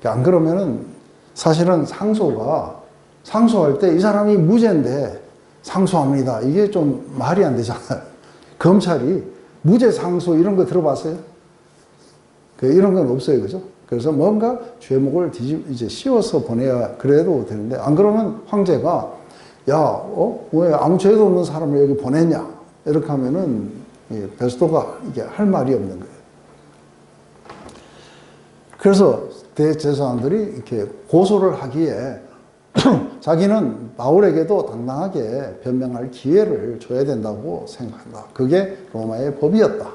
거예요. 안 그러면은 사실은 상소할 때 이 사람이 무죄인데 상소합니다, 이게 좀 말이 안 되잖아요. 검찰이 무죄 상소 이런 거 들어봤어요? 이런 건 없어요, 그죠? 그래서 뭔가 죄목을 이제 씌워서 보내야 그래도 되는데, 안 그러면 황제가 왜 아무 죄도 없는 사람을 여기 보냈냐 이렇게 하면은 베스도가 이게 할 말이 없는 거예요. 그래서 대제사장들이 이렇게 고소를 하기에 자기는 바울에게도 당당하게 변명할 기회를 줘야 된다고 생각한다. 그게 로마의 법이었다.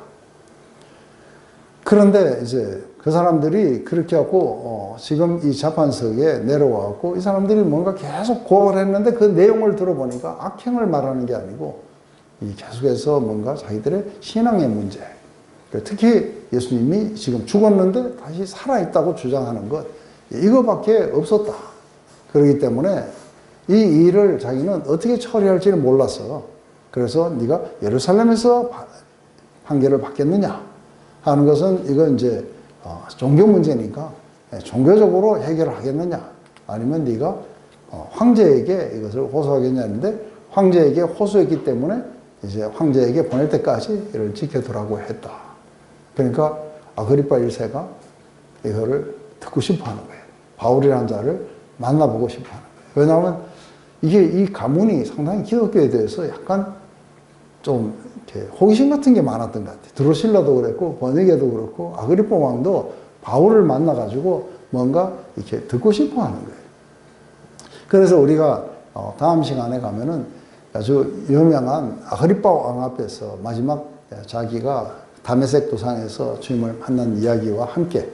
그런데 이제 그 사람들이 그렇게 하고 지금 이 재판석에 내려와갖고 이 사람들이 뭔가 계속 고발을 했는데, 그 내용을 들어보니까 악행을 말하는 게 아니고 계속해서 뭔가 자기들의 신앙의 문제, 특히 예수님이 지금 죽었는데 다시 살아있다고 주장하는 것, 이거밖에 없었다. 그렇기 때문에 이 일을 자기는 어떻게 처리할지를 몰라서, 그래서 네가 예루살렘에서 판결을 받겠느냐 하는 것은, 이건 이제 종교 문제니까 종교적으로 해결을 하겠느냐, 아니면 네가 황제에게 이것을 호소하겠냐는데, 황제에게 호소했기 때문에 이제 황제에게 보낼 때까지 이를 지켜두라고 했다. 그러니까 아그리빠 1세가 이거를 듣고 싶어 하는 거예요. 바울이라는 자를 만나보고 싶어 하는 거예요. 왜냐하면 이게 이 가문이 상당히 기독교에 대해서 약간 좀 이렇게 호기심 같은 게 많았던 것 같아요. 드로실라도 그랬고 버니게도 그렇고 아그리빠 왕도 바울을 만나가지고 뭔가 이렇게 듣고 싶어 하는 거예요. 그래서 우리가 다음 시간에 가면은 아주 유명한 아그리빠 왕 앞에서 마지막 자기가 다메섹 도상에서 주님을 만난 이야기와 함께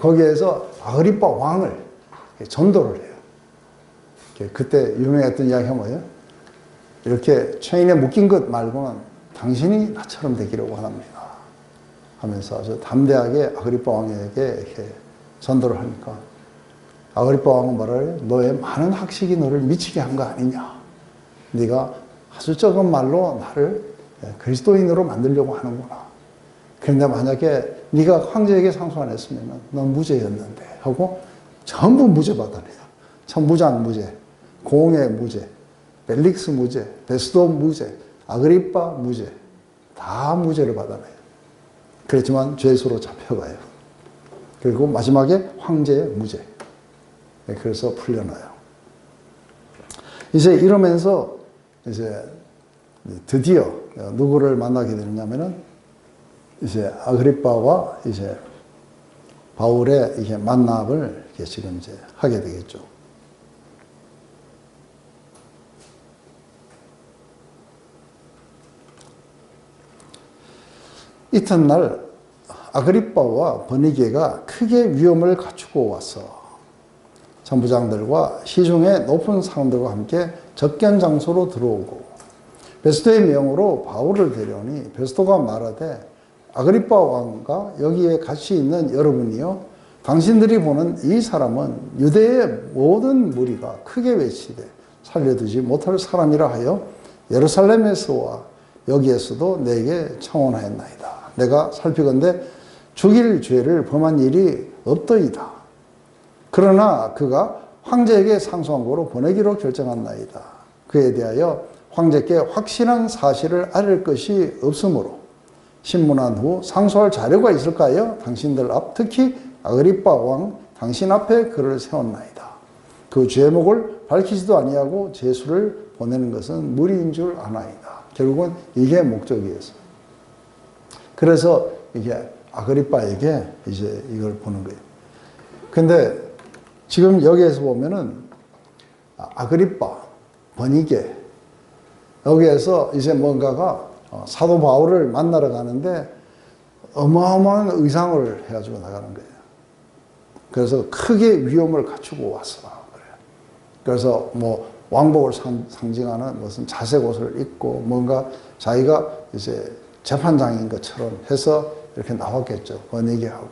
거기에서 아그리빠 왕을 전도를 해요. 그때 유명했던 이야기가 뭐예요? 이렇게 체인에 묶인 것 말고는 당신이 나처럼 되기를 원합니다 하면서 아주 담대하게 아그리빠 왕에게 이렇게 전도를 하니까, 아그리빠 왕은 뭐라 해요? 너의 많은 학식이 너를 미치게 한 거 아니냐, 네가 아주 적은 말로 나를 그리스도인으로 만들려고 하는구나. 그런데 만약에 네가 황제에게 상소 안 했으면 넌 무죄였는데 하고 전부 무죄 받아내요. 천부장 무죄, 공의 무죄, 벨릭스 무죄, 베스도 무죄, 아그리빠 무죄, 다 무죄를 받아내요. 그렇지만 죄수로 잡혀가요. 그리고 마지막에 황제의 무죄. 그래서 풀려나요. 이제 이러면서 이제 드디어 누구를 만나게 되느냐면은 이제 아그리빠와 이제 바울의 이게 만남을 지금 이제 하게 되겠죠. 이튿날 아그리빠와 버니게가 크게 위험을 갖추고 와서 천부장들과 시중의 높은 사람들과 함께 접견 장소로 들어오고 베스도의 명으로 바울을 데려오니 베스도가 말하되 아그리빠 왕과 여기에 같이 있는 여러분이요, 당신들이 보는 이 사람은 유대의 모든 무리가 크게 외치되 살려두지 못할 사람이라 하여 예루살렘에서와 여기에서도 내게 청혼하였나이다. 내가 살피건대 죽일 죄를 범한 일이 없더이다. 그러나 그가 황제에게 상소한 거로 보내기로 결정한나이다. 그에 대하여 황제께 확실한 사실을 알릴 것이 없으므로 신문한 후 상소할 자료가 있을까요? 당신들 앞, 특히 아그리빠 왕 당신 앞에 그를 세웠나이다. 그 죄목을 밝히지도 아니하고 제수를 보내는 것은 무리인 줄 아나이다. 결국은 이게 목적이었어요. 그래서 이게 아그리빠에게 이제 이걸 보는 거예요. 근데 지금 여기에서 보면은 아그리빠, 버니게, 여기에서 이제 뭔가가 사도 바울을 만나러 가는데 어마어마한 의상을 해가지고 나가는 거예요. 그래서 크게 위험을 갖추고 왔어. 그래요. 그래서 뭐 왕복을 상징하는 무슨 자색 옷을 입고 뭔가 자기가 이제 재판장인 것처럼 해서 이렇게 나왔겠죠. 번이게 하고.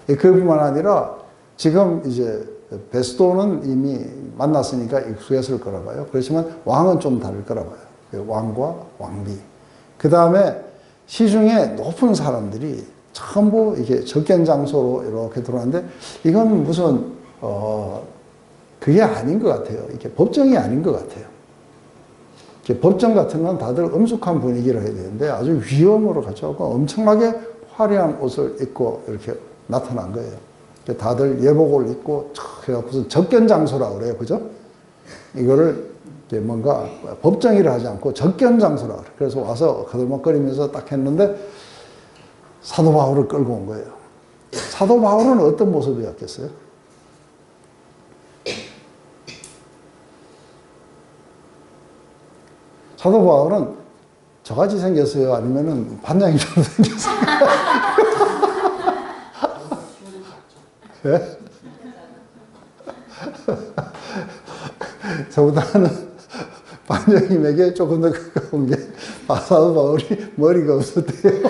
그뿐만 아니라 지금 이제 베스도는 이미 만났으니까 익숙했을 거라 봐요. 그렇지만 왕은 좀 다를 거라 봐요. 왕과 왕비. 그 다음에 시중에 높은 사람들이 전부 이게 적견 장소로 이렇게 들어왔는데 이건 무슨 그게 아닌 것 같아요. 이게 법정이 아닌 것 같아요. 법정 같은 건 다들 엄숙한 분위기를 해야 되는데 아주 위험으로 갖춰갖고 엄청나게 화려한 옷을 입고 이렇게 나타난 거예요. 다들 예복을 입고 무슨 적견 장소라 그래요. 그죠? 이거를 뭔가 법정이라 하지 않고 적견 장소라 그래요. 그래서 와서 거들먹거리면서 딱 했는데 사도 바울을 끌고 온 거예요. 사도 바울은 어떤 모습이었겠어요? 사도 바울은 저같이 생겼어요? 아니면은 반장이처럼 생겼어요? 네? 저보다는 반장님에게 조금 더 가까운 게 사도 바울이 머리가 없었대요.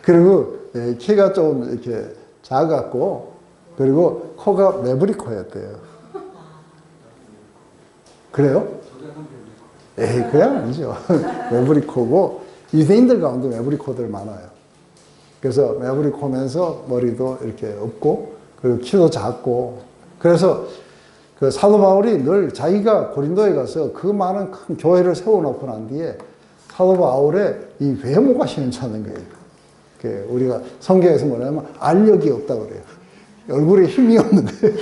그리고 키가 좀 이렇게 작았고, 그리고 코가 매부리 코였대요. 그래요? 에이, 그냥 아니죠. 매부리 코고, 유대인들 가운데 매부리 코들 많아요. 그래서 매부리 코면서 머리도 이렇게 없고, 그리고 키도 작고, 그래서 그 사도 바울이 늘 자기가 고린도에 가서 그 많은 큰 교회를 세워놓고 난 뒤에 사도 바울의 이 외모가 시원찮은 거예요. 우리가 성경에서 뭐냐면 알력이 없다고 그래요. 얼굴에 힘이 없는 거예요.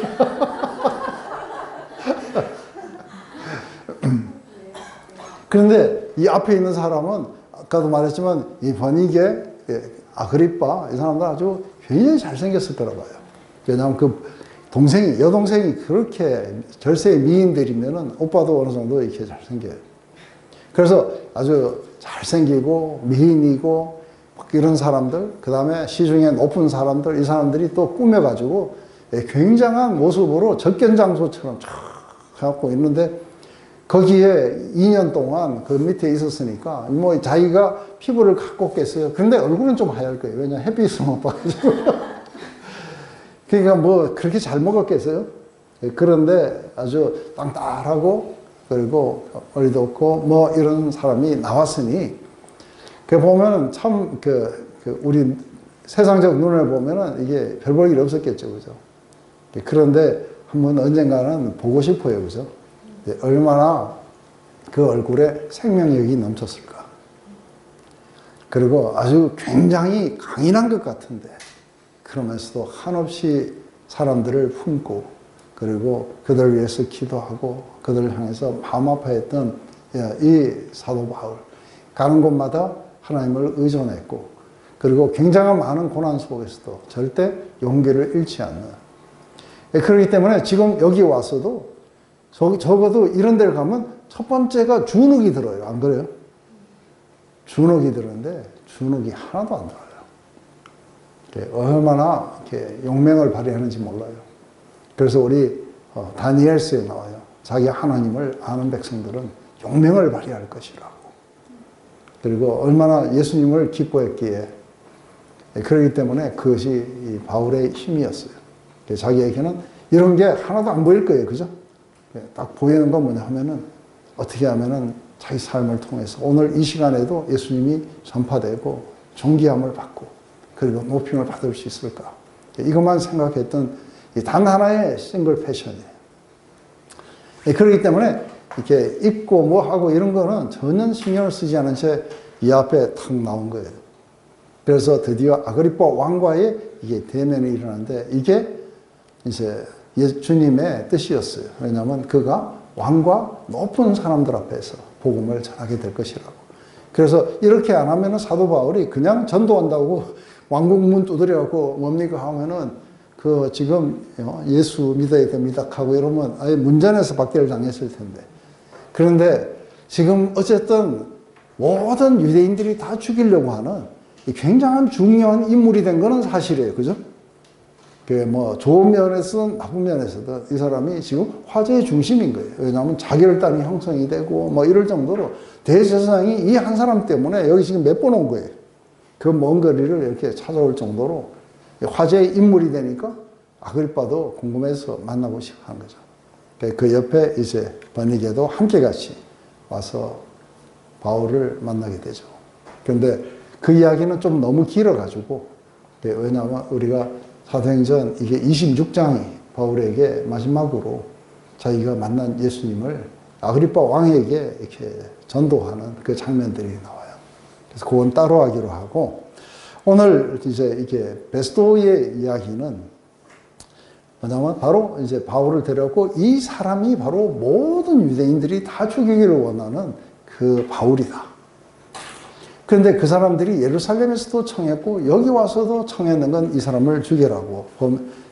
그런데 이 앞에 있는 사람은 아까도 말했지만 이 버니게, 아그리빠, 이 사람들 아주 굉장히 잘생겼을 거라 봐요. 왜냐하면 그 여동생이 그렇게 절세의 미인들이면은 오빠도 어느 정도 이렇게 잘생겨요. 그래서 아주 잘생기고 미인이고 이런 사람들, 그 다음에 시중에 높은 사람들, 이 사람들이 또 꾸며가지고 굉장한 모습으로 적견장소처럼 쫙 해갖고 있는데 거기에 2년 동안 그 밑에 있었으니까 뭐 자기가 피부를 갖고 깼어요. 그런데 얼굴은 좀 하얄 거예요. 왜냐면 햇빛을 못 봐가지고. 그러니까 뭐 그렇게 잘 먹었겠어요? 그런데 아주 땅땅하고 그리고 머리도 없고 뭐 이런 사람이 나왔으니 그 보면은 참 우리 세상적 눈을 보면은 이게 별 볼 일 없었겠죠. 그죠? 그런데 한번 언젠가는 보고 싶어요. 그죠? 얼마나 그 얼굴에 생명력이 넘쳤을까. 그리고 아주 굉장히 강인한 것 같은데 그러면서도 한없이 사람들을 품고 그리고 그들을 위해서 기도하고 그들을 향해서 마음 아파했던 이 사도 바울. 가는 곳마다 하나님을 의존했고 그리고 굉장한 많은 고난 속에서도 절대 용기를 잃지 않는. 그렇기 때문에 지금 여기 와서도 적어도 이런 데를 가면 첫 번째가 주눅이 들어요. 안 그래요? 주눅이 드는데 주눅이 하나도 안 들어요. 얼마나 이렇게 용맹을 발휘하는지 몰라요. 그래서 우리 다니엘서에 나와요. 자기 하나님을 아는 백성들은 용맹을 발휘할 것이라고. 그리고 얼마나 예수님을 기뻐했기에 그렇기 때문에 그것이 이 바울의 힘이었어요. 자기에게는 이런 게 하나도 안 보일 거예요. 그죠? 딱 보이는 건 뭐냐 하면은 어떻게 하면은 자기 삶을 통해서 오늘 이 시간에도 예수님이 전파되고 존귀함을 받고 그리고 높임을 받을 수 있을까? 이것만 생각했던 단 하나의 싱글 패션이에요. 그렇기 때문에 이렇게 입고 뭐 하고 이런 거는 전혀 신경을 쓰지 않은 채 이 앞에 탁 나온 거예요. 그래서 드디어 아그리파 왕과의 이게 대면이 일어나는데 이게 이제 예수님의 뜻이었어요. 왜냐하면 그가 왕과 높은 사람들 앞에서 복음을 전하게 될 것이라고. 그래서 이렇게 안 하면은 사도 바울이 그냥 전도한다고 왕국문 두드려갖고 뭡니까 하면은 그 지금 예수 믿어야 됩니다 하고 이러면 아예 문전에서 박대를 당했을 텐데. 그런데 지금 어쨌든 모든 유대인들이 다 죽이려고 하는 굉장한 중요한 인물이 된 거는 사실이에요. 그죠? 뭐 좋은 면에서든 나쁜 면에서든 이 사람이 지금 화제의 중심인 거예요. 왜냐하면 자결단이 형성이 되고 뭐 이럴 정도로 대제사장이 이 한 사람 때문에 여기 지금 몇 번 온 거예요. 그 먼 거리를 이렇게 찾아올 정도로 화제의 인물이 되니까 아그리빠도 궁금해서 만나고 싶어 하는 거죠. 그 옆에 이제 버니게도 함께 같이 와서 바울을 만나게 되죠. 그런데 그 이야기는 좀 너무 길어가지고, 왜냐하면 우리가 사도행전 이게 26장이 바울에게 마지막으로 자기가 만난 예수님을 아그리빠 왕에게 이렇게 전도하는 그 장면들이 나와요. 그래서 그건 따로 하기로 하고, 오늘 이제 이게 베스도의 이야기는 뭐냐면 바로 이제 바울을 데려왔고 이 사람이 바로 모든 유대인들이 다 죽이기를 원하는 그 바울이다. 그런데 그 사람들이 예루살렘에서도 청했고 여기 와서도 청했는 건 이 사람을 죽이라고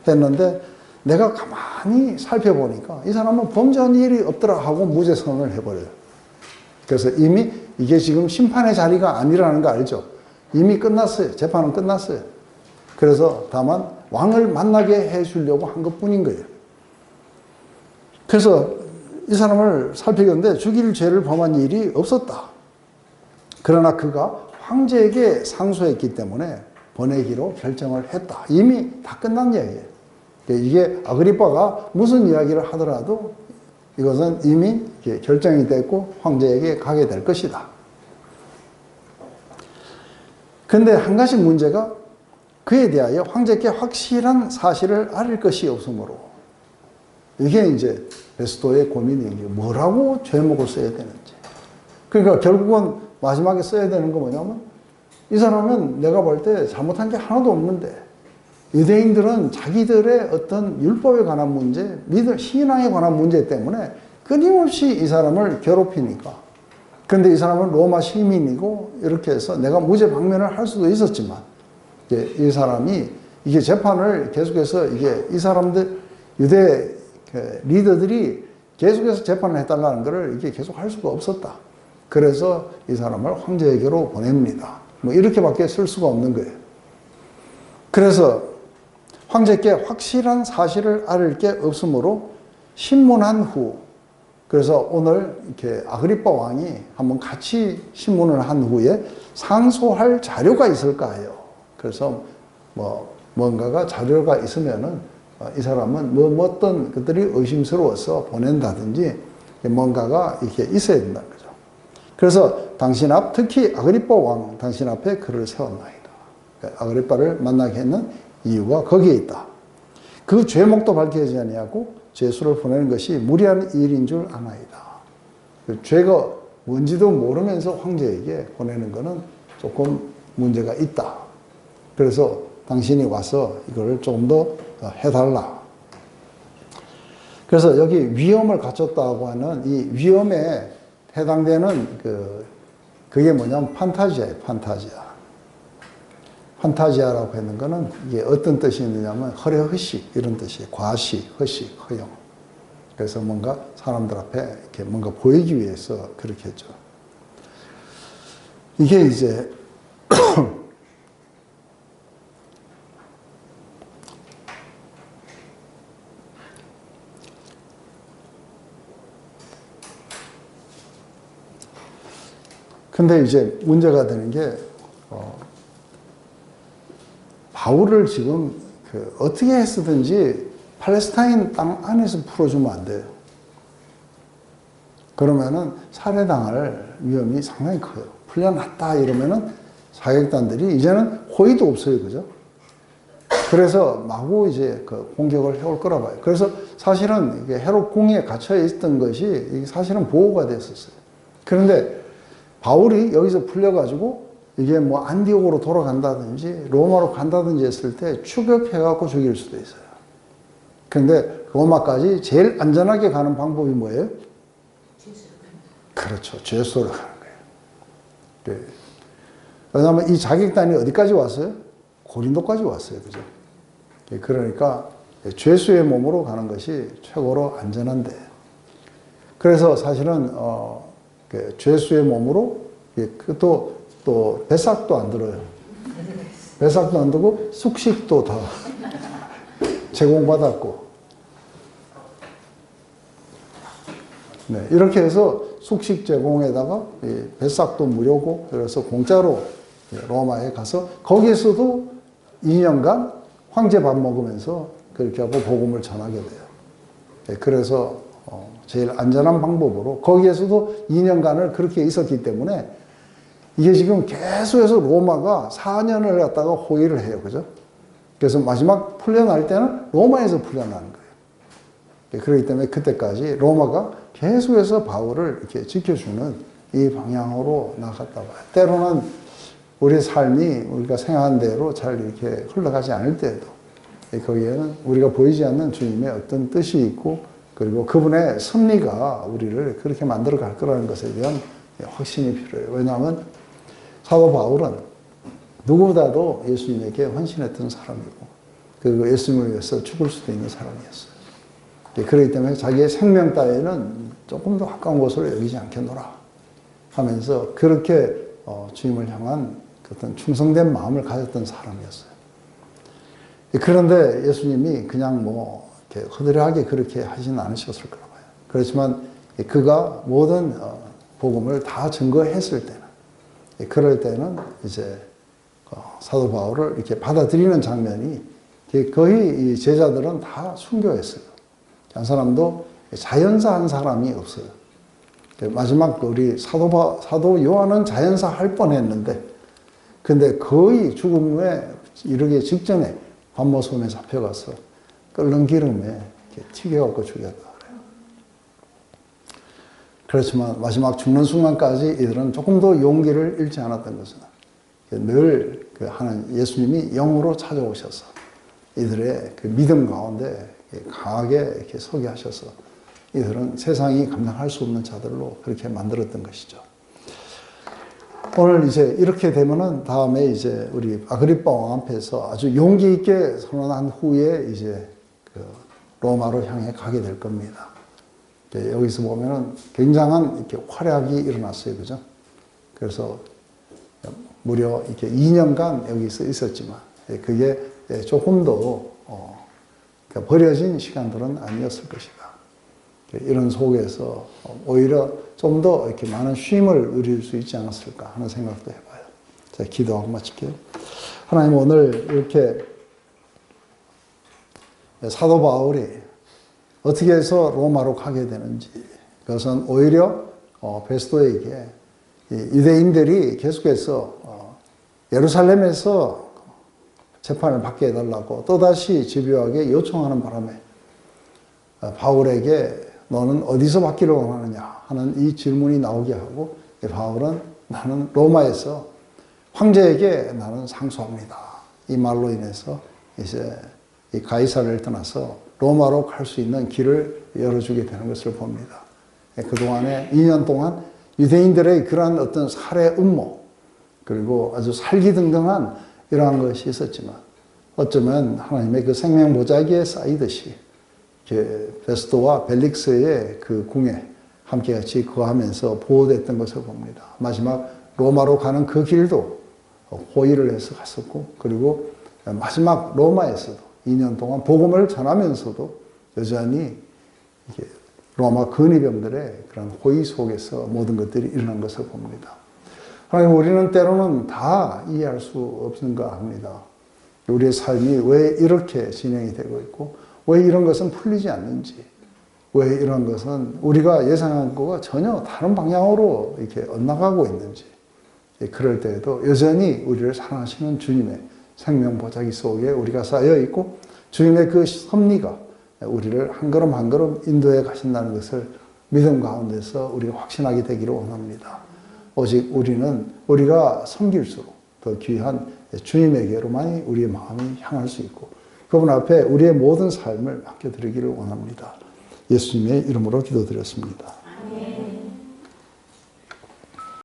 했는데 내가 가만히 살펴보니까 이 사람은 범죄한 일이 없더라 하고 무죄 선언을 해버려요. 그래서 이미 이게 지금 심판의 자리가 아니라는 거 알죠? 이미 끝났어요. 재판은 끝났어요. 그래서 다만 왕을 만나게 해주려고 한 것뿐인 거예요. 그래서 이 사람을 살피는데 죽일 죄를 범한 일이 없었다. 그러나 그가 황제에게 상소했기 때문에 보내기로 결정을 했다. 이미 다 끝난 이야기예요. 이게 아그리빠가 무슨 이야기를 하더라도 이것은 이미 결정이 됐고 황제에게 가게 될 것이다. 그런데 한 가지 문제가 그에 대하여 황제께 확실한 사실을 알릴 것이 없으므로 이게 이제 베스도의 고민이 뭐라고 죄목을 써야 되는지. 그러니까 결국은 마지막에 써야 되는 거 뭐냐면 이 사람은 내가 볼 때 잘못한 게 하나도 없는데 유대인들은 자기들의 어떤 율법에 관한 문제, 신앙에 관한 문제 때문에 끊임없이 이 사람을 괴롭히니까. 그런데 이 사람은 로마 시민이고 이렇게 해서 내가 무죄 방면을 할 수도 있었지만 이 사람이 이게 재판을 계속해서 이게 이 사람들 유대 리더들이 계속해서 재판을 해달라는 것을 이게 계속 할 수가 없었다. 그래서 이 사람을 황제에게로 보냅니다. 뭐 이렇게밖에 쓸 수가 없는 거예요. 그래서 황제께 확실한 사실을 알릴 게 없으므로 신문한 후, 그래서 오늘 이렇게 아그리빠 왕이 한번 같이 신문을 한 후에 상소할 자료가 있을까 해요. 그래서 뭔가가 자료가 있으면은 이 사람은 어떤 것들이 의심스러워서 보낸다든지 뭔가가 이렇게 있어야 된다는 거죠. 그래서 당신 앞, 특히 아그리빠 왕 당신 앞에 글을 세웠나이다. 아그리빠를 만나게 했는 이유가 거기에 있다. 그 죄목도 밝혀지지 아니하고 죄수를 보내는 것이 무리한 일인 줄 아나이다. 죄가 뭔지도 모르면서 황제에게 보내는 것은 조금 문제가 있다. 그래서 당신이 와서 이걸 조금 더 해달라. 그래서 여기 위험을 갖췄다고 하는 이 위험에 해당되는 그게 뭐냐면 판타지아예요. 판타지아라고 하는 거는 이게 어떤 뜻이 있느냐면 허례허식 이런 뜻이에요. 과시, 허식, 허용. 그래서 뭔가 사람들 앞에 이렇게 뭔가 보이기 위해서 그렇게 했죠. 이게 이제 근데 이제 문제가 되는 게 바울을 지금 어떻게 했든지 팔레스타인 땅 안에서 풀어주면 안 돼요. 그러면은 살해당할 위험이 상당히 커요. 풀려났다 이러면은 사격단들이 이제는 호의도 없어요. 그죠? 그래서 마구 이제 공격을 해올 거라 봐요. 그래서 사실은 이게 헤롯 궁에 갇혀 있던 것이 사실은 보호가 됐었어요. 그런데 바울이 여기서 풀려가지고 이게 뭐 안디옥으로 돌아간다든지 로마로 간다든지 했을 때 추격해갖고 죽일 수도 있어요. 그런데 로마까지 제일 안전하게 가는 방법이 뭐예요? 그렇죠. 죄수로 가는 거예요. 네. 왜냐하면 이 자객단이 어디까지 왔어요? 고린도까지 왔어요. 그죠? 그러니까 죄수의 몸으로 가는 것이 최고로 안전한데, 그래서 사실은 죄수의 몸으로 또 배삭도 안 들어요. 배삭도 안 들고 숙식도 다 제공받았고, 네, 이렇게 해서 숙식 제공에다가 배삭도 무료고, 그래서 공짜로 로마에 가서 거기에서도 2년간 황제 밥 먹으면서 그렇게 하고 복음을 전하게 돼요. 그래서 제일 안전한 방법으로 거기에서도 2년간을 그렇게 있었기 때문에 이게 지금 계속해서 로마가 4년을 갖다가 호위를 해요. 그죠? 그래서 마지막 풀려날 때는 로마에서 풀려나는 거예요. 그렇기 때문에 그때까지 로마가 계속해서 바울을 이렇게 지켜주는 이 방향으로 나갔다 봐요. 때로는 우리 삶이 우리가 생각한 대로 잘 이렇게 흘러가지 않을 때에도 거기에는 우리가 보이지 않는 주님의 어떤 뜻이 있고, 그리고 그분의 섭리가 우리를 그렇게 만들어 갈 거라는 것에 대한 확신이 필요해요. 왜냐하면 사도 바울은 누구보다도 예수님에게 헌신했던 사람이고, 그리고 예수님을 위해서 죽을 수도 있는 사람이었어요. 그렇기 때문에 자기의 생명 따위는 조금 더 가까운 것으로 여기지 않겠노라 하면서 그렇게 주님을 향한 어떤 충성된 마음을 가졌던 사람이었어요. 그런데 예수님이 그냥 뭐 이렇게 허드레하게 그렇게 하지는 않으셨을 거라고 봐요. 그렇지만 그가 모든 복음을 다 증거했을 때는, 그럴 때는 이제 사도 바울을 이렇게 받아들이는 장면이 거의 이 제자들은 다 순교했어요. 한 사람도 자연사 한 사람이 없어요. 마지막 우리 사도 요한은 자연사 할 뻔했는데, 근데 거의 죽음에 이르기 직전에 밤모섬에 잡혀가서 끓는 기름에 튀겨갖고 죽였다 그래요. 그렇지만 마지막 죽는 순간까지 이들은 조금 더 용기를 잃지 않았던 것은 늘 예수님이 영으로 찾아오셔서 이들의 그 믿음 가운데 강하게 이렇게 서게 하셔서 이들은 세상이 감당할 수 없는 자들로 그렇게 만들었던 것이죠. 오늘 이제 이렇게 되면은 다음에 이제 우리 아그리빠 왕 앞에서 아주 용기 있게 선언한 후에 이제 그 로마로 향해 가게 될 겁니다. 여기서 보면은 굉장한 이렇게 활약이 일어났어요. 그죠? 그래서 무려 이렇게 2년간 여기서 있었지만 그게 조금 더 버려진 시간들은 아니었을 것이다. 이런 속에서 오히려 좀 더 이렇게 많은 쉼을 누릴 수 있지 않았을까 하는 생각도 해봐요. 자, 기도하고 마칠게요. 하나님, 오늘 이렇게 사도 바울이 어떻게 해서 로마로 가게 되는지, 그것은 오히려 베스도에게 유대인들이 계속해서 예루살렘에서 재판을 받게 해달라고 또다시 집요하게 요청하는 바람에 바울에게 너는 어디서 받기를 원하느냐 하는 이 질문이 나오게 하고, 바울은 나는 로마에서 황제에게 나는 상소합니다. 이 말로 인해서 이제 이 가이사를 떠나서 로마로 갈 수 있는 길을 열어주게 되는 것을 봅니다. 그동안에 2년 동안 유대인들의 그러한 어떤 살해 음모, 그리고 아주 살기등등한 이러한 것이 있었지만 어쩌면 하나님의 그 생명 보자기에 쌓이듯이 베스도와 벨릭스의 그 궁에 함께 같이 거하면서 보호됐던 것을 봅니다. 마지막 로마로 가는 그 길도 호의를 해서 갔었고, 그리고 마지막 로마에서도 2년 동안 복음을 전하면서도 여전히 이게 로마 근위병들의 그런 호의 속에서 모든 것들이 일어난 것을 봅니다. 하나님, 우리는 때로는 다 이해할 수 없는가 합니다. 우리의 삶이 왜 이렇게 진행이 되고 있고, 왜 이런 것은 풀리지 않는지, 왜 이런 것은 우리가 예상한 것과 전혀 다른 방향으로 이렇게 엇나가고 있는지, 그럴 때에도 여전히 우리를 사랑하시는 주님의 생명 보자기 속에 우리가 쌓여 있고, 주님의 그 섭리가 우리를 한 걸음 한 걸음 인도해 가신다는 것을 믿음 가운데서 우리가 확신하게 되기를 원합니다. 오직 우리가 섬길수록 더 귀한 주님에게로만이 우리의 마음이 향할 수 있고 그분 앞에 우리의 모든 삶을 맡겨드리기를 원합니다. 예수님의 이름으로 기도드렸습니다. 아멘.